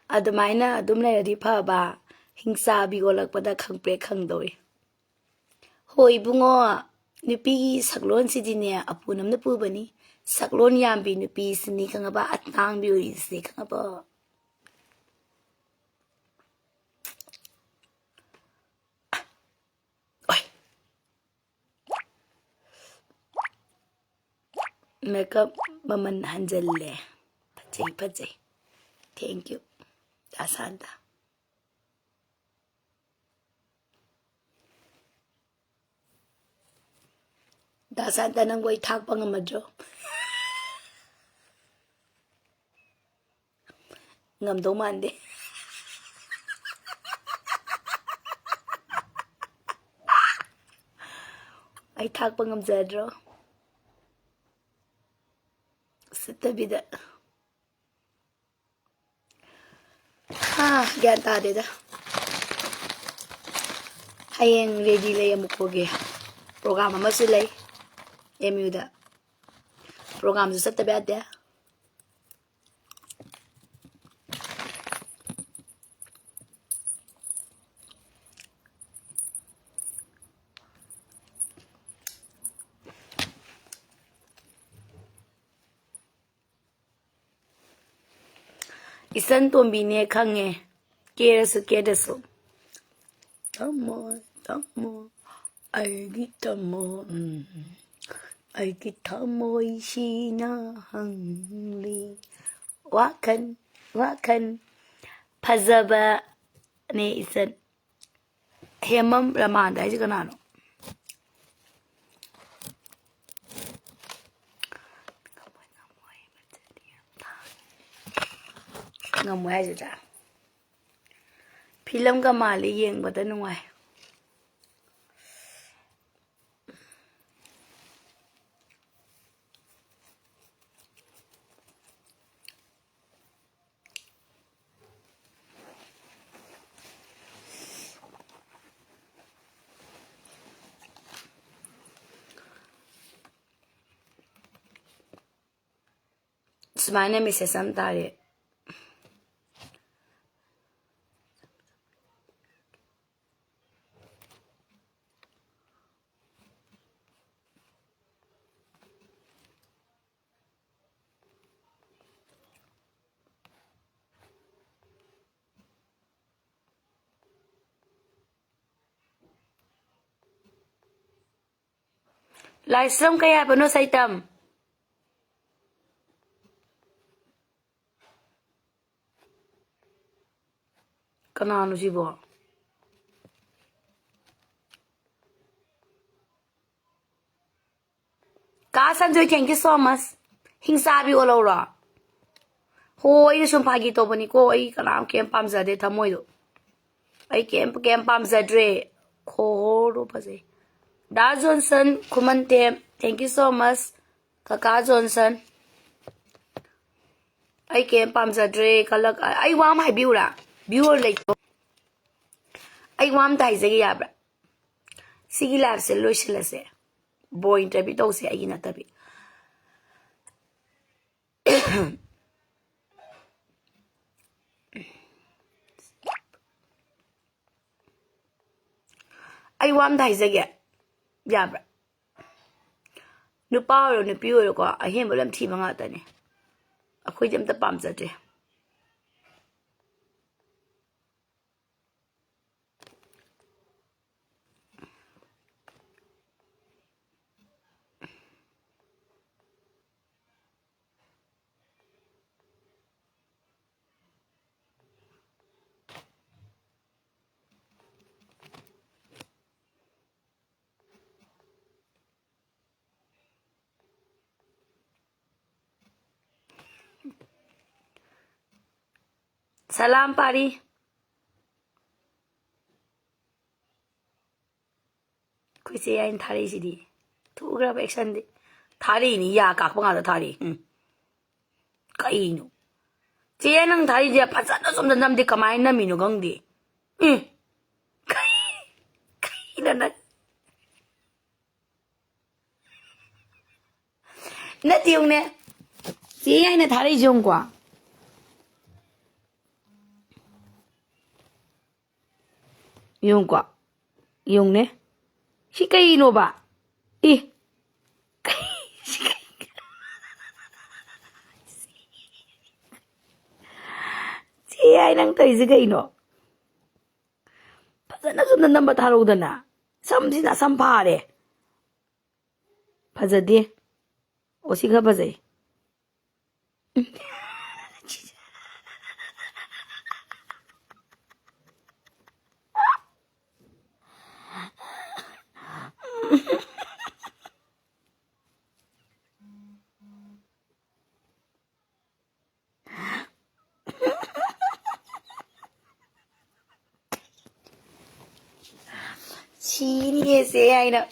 Adamaina adum lai adi pha ba hingsa bi golak pada khang pre khang doi. Hoi bungo nupi saklon sidine apunam na pu bani saklon yam bi nupi sini khang ba atang bi oi si khang ba. Oi. Makeup maman hanjalle. Pachai. Thank you. Dasanta. Dasanta nang way thak pa nga madyo. Ngam daw man di. Ay thak pa ngam zadro. Sa tabi da. Gyan tade da. Hayang ready lay amukoge. Program masulay. MU da. Program sa tabi ada. Ichan Thoi ne khange. Kedasu. Tamo. Ai gitamo ishina hangli. Wakan. Pazaba ne Ichan. Hemam Ramanda ay kanano. Ngamoy ay siya. Film ka mali yung bata nung ay. Sumana may sesantari. Livestream kaya ba no sa item? Kanano sibo? Ichan Thoi, thank you so much. Hingsabi olora. Hoi sum phagi to bani ko ai kanam kem pamjade thamoi do. Ai kem pamjadre khoro phase. Da Johnson Kumante, thank you so much. Kaka Johnson. Ai kem pamjadre kalak ai wam hai biura. Biur like ai wam dai jagi yabra. Sigi lab se loishila se. Boy interview to se ai na tabi. Ai wam dai jagi yabra. Nupa ro nupi ro ko a hem lam thi manga ta ne. Akhoi jam ta pamjadre. Salam pari. Koi se ain thari sidi. Thu grab action di. Thari ni ya kak pa nga thari. Kai no. Che nang thari je phasana som nam di kamai na mi no gang di. Kai na na. Na tiong ne. Che ai na thari jong kwa. Yung kwa. Yung ne. Si kai no ba? Ai nang tay si kai no. Phasana som nam ba tharo da na. Sam si na sam pha re. Phajade. O si kha phajai. Chini se ai na.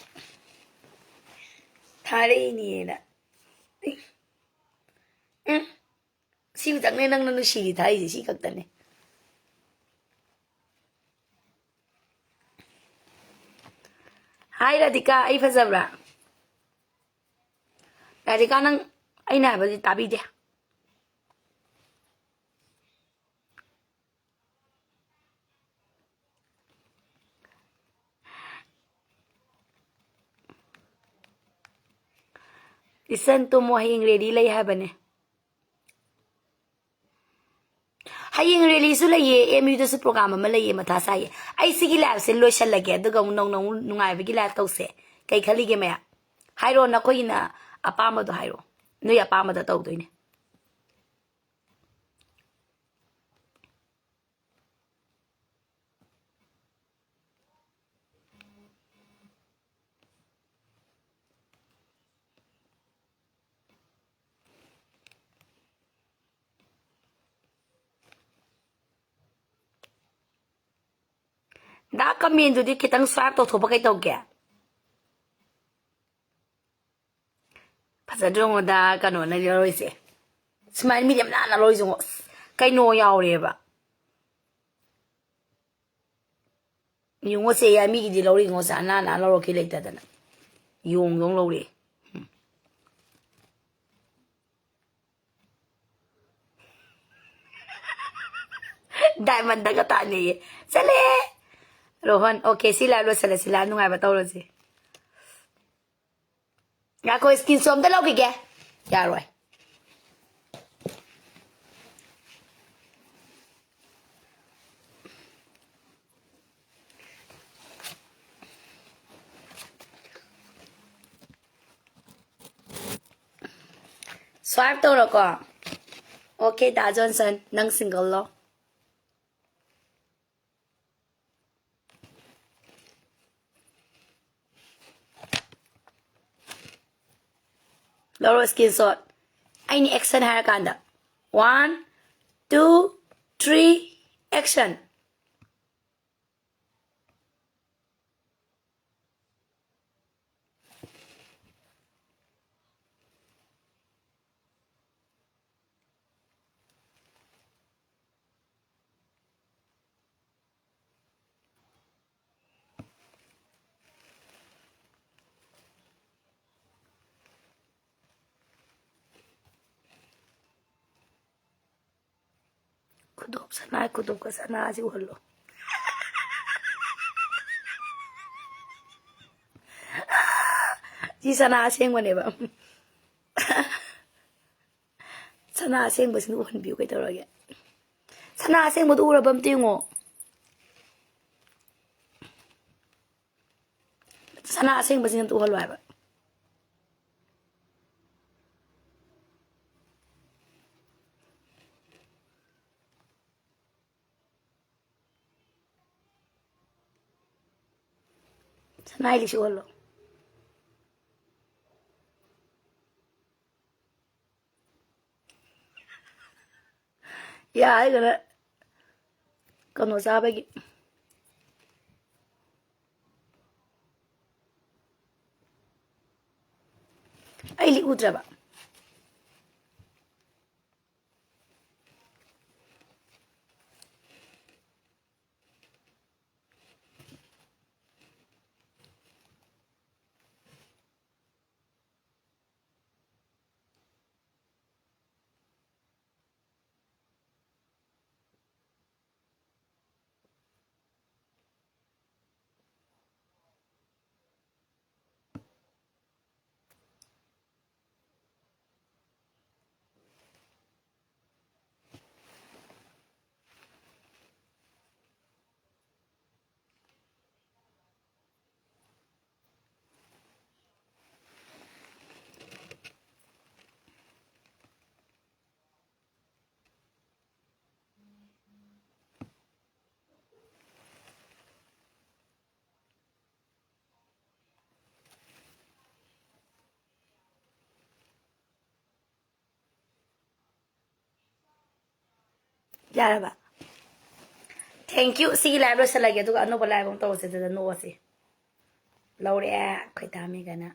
Thari ni na. Si tang ne nang nang si thai si kak ta ne. Hi Radhika, ai phajabra. Radhika nang ai na ba tabi de. Listen to mo haying ready lay habane. Haying really su lay emu to su program ma lay matha sai. Ai sigi lab se lo shal lage aduga nong nungai bigi la tawse. Kai khali ge maya. Hairo na koi na apama do hairo. No ya apama da taw doine. Da comment do di kitang swap to thoba kai taw ge. Pasadong da kano na loi se. Smile medium na loi jong. Kai no yaw re ba. Yung se ya mi di lori ngo sa na lo ki lai ta da na. Yung dong lo re. Diamond da ka ta ni. Sale. Rohan, okay, sila lo sila nung ay ba tawlo si. Nga ko skin som da lo ki ge. Ya rồi. Swipe tꯧꯔꯣꯀꯣ. Okay, Da Johnson, nang single lo. Loro screenshot. I need action harakanda. 1, 2, 3, action. Kudop sana, kudop ka sana si Walo. Si sana asing mo ba? Sana asing ba sinuhan view kay tawag. Sana asing mo ura bam tingo. Sana asing ba sinuhan tuhal ba? Sana ili si Walo. Yeah, I gonna kano sabi. Ay li udra ba? Yara ba? Thank you. Sige live lo sa lagi to ano ba live ang to sa no si. Laure kay dami gana.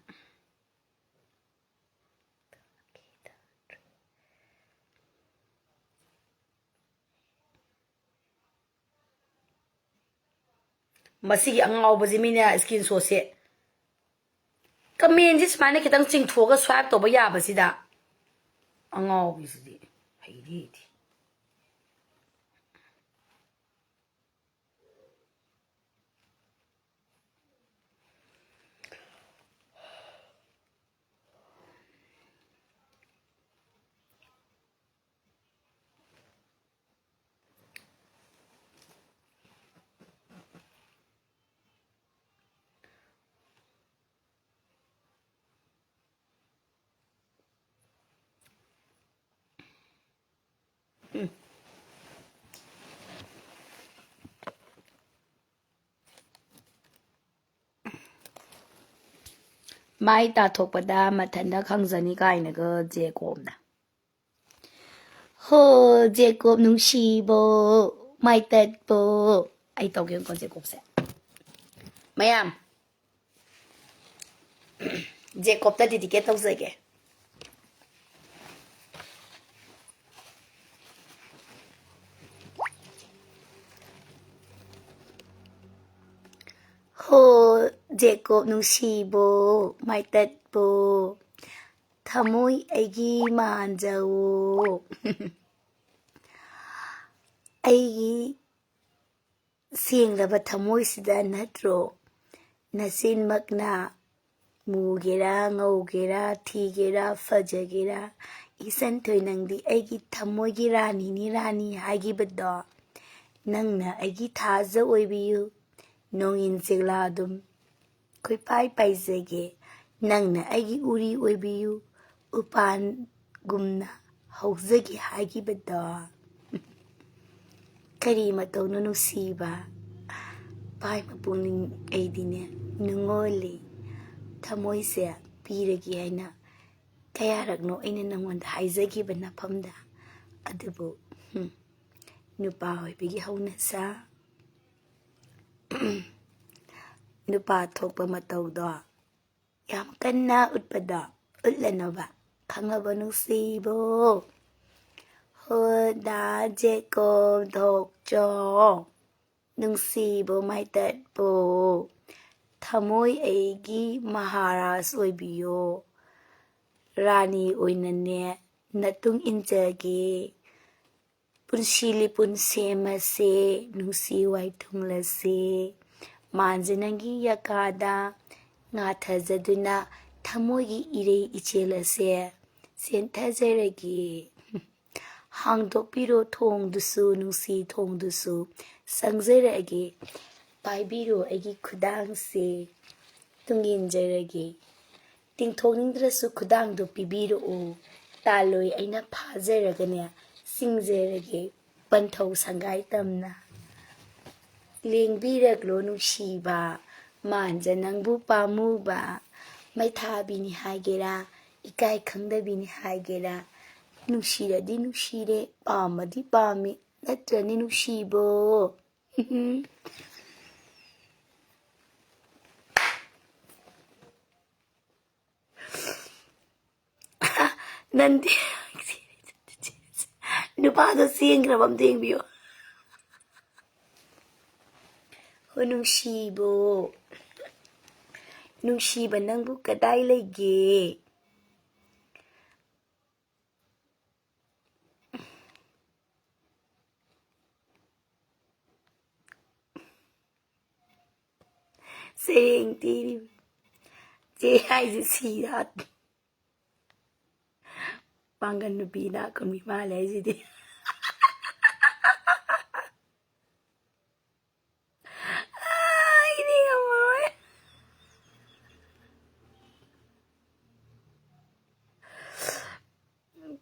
Masigi ang ngawba si mina skin so se. Comment this man kitang ching thoga swipe to ba ya ba sida. Ang ngawbi si. Haidi. Mai ta thokpada mathanda khangzani kaina ga Jacob na. Ho Jacob nungsibo mai tat bo. Ai tawgen kon Jacob se. Mayam. Jacob ta dedicate tawzage. Ho Jacob nungsibo mai tat bo. Thamoi aigi manjao. Aigi senglaba thamoi sida natro nasin makna mugera ngaugera thigera fajagera Ichan Thoi nangdi aigi thamoi gi rani ni rani hagi bado nangna aigi thaza oibiyu nongin sigla dum koi pai pai jege nangna aigi uri oibiyu upan gumna hauzagi hagibada kari matau no nusiba pai mapuning aidine nungoli thamoi se piragi haina kayaragno aina nangonda haizagi bana phamda adubu nupa hoibigi hauna sa nupa thokpa matau do yam kanna utpada utlanaba khangaba nusibo hoda je ko thokjo nusibo maitatbo thamoi aigi maharaj oibiyo rani oinane natung injage punsili punsemase nusi waithunglase manjanangi yakada ngathajaduna thamoigi irei ichelase senthajaragi hangdokpiro thongdusu nusi thongdusu sangjaragi paibiro agi khudangse tunginjaragi tingthongnindrasu khudangdo pibiro taloi aina phajaragane singjaragi panthau sangai tamna lengbiraglo nusiba manjanangbu pamuba maithabini hagera ikai khangdabini hagera nushiradi nushire pamadi pami natrani nushibo Nanti nupado singgrabam dingbiyo nungsibo nungsiba nangbu kadai lege Saying tiri je haisi sirat pangan nubina kami malay sidi ini ngamoy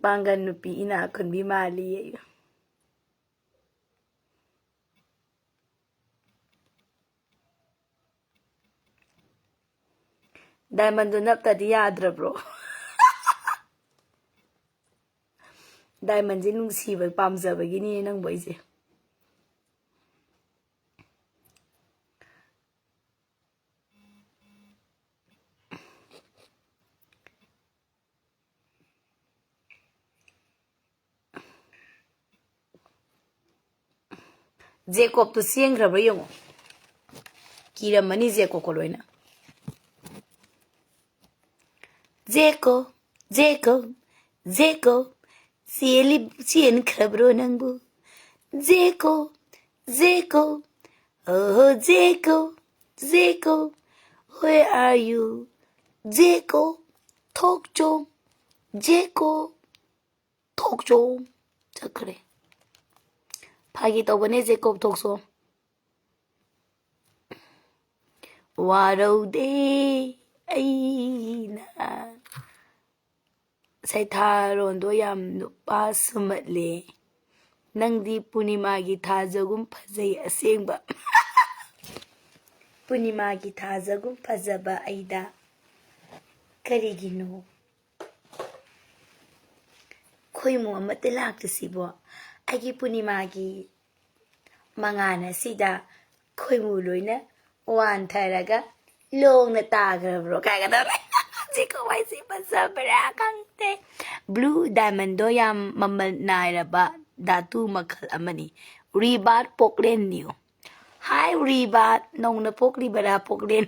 pangan nubina kami malay Diamond do naptadi yadra bro Diamond je nungsiba pamjabagi ni nang boise Jacob to siengrabra yongo kira mani Jacob koloina Jacob sien krabro nangbu Jacob oh Jacob where are you Jacob talk 좀 Jacob talk 좀 자 그래 파기 떠보네 Jacob talk 좀 와로데 아이나 사이타론도 얌 누빠 스멀레 낭디 puнимagi thajagum phajai asengba puнимagi thajagum phajaba aida karigino khoimu amate laktasibo agi puнимagi mangana sida khoimu loina wan tharaga longna tagrabro kagadara Jiko waisi pasabra kangte blue diamond do yam mamal nairaba datu makal amani ribat poklen niyo hi ribat nong na pokli bara poklen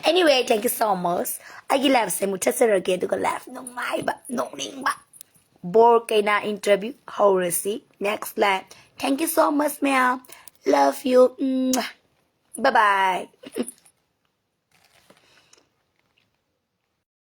anyway thank you so much agi love se mutasara ke to laugh nong mai ba nong ning ba bor kaina interview horasi next live thank you so much ma'am love you bye bye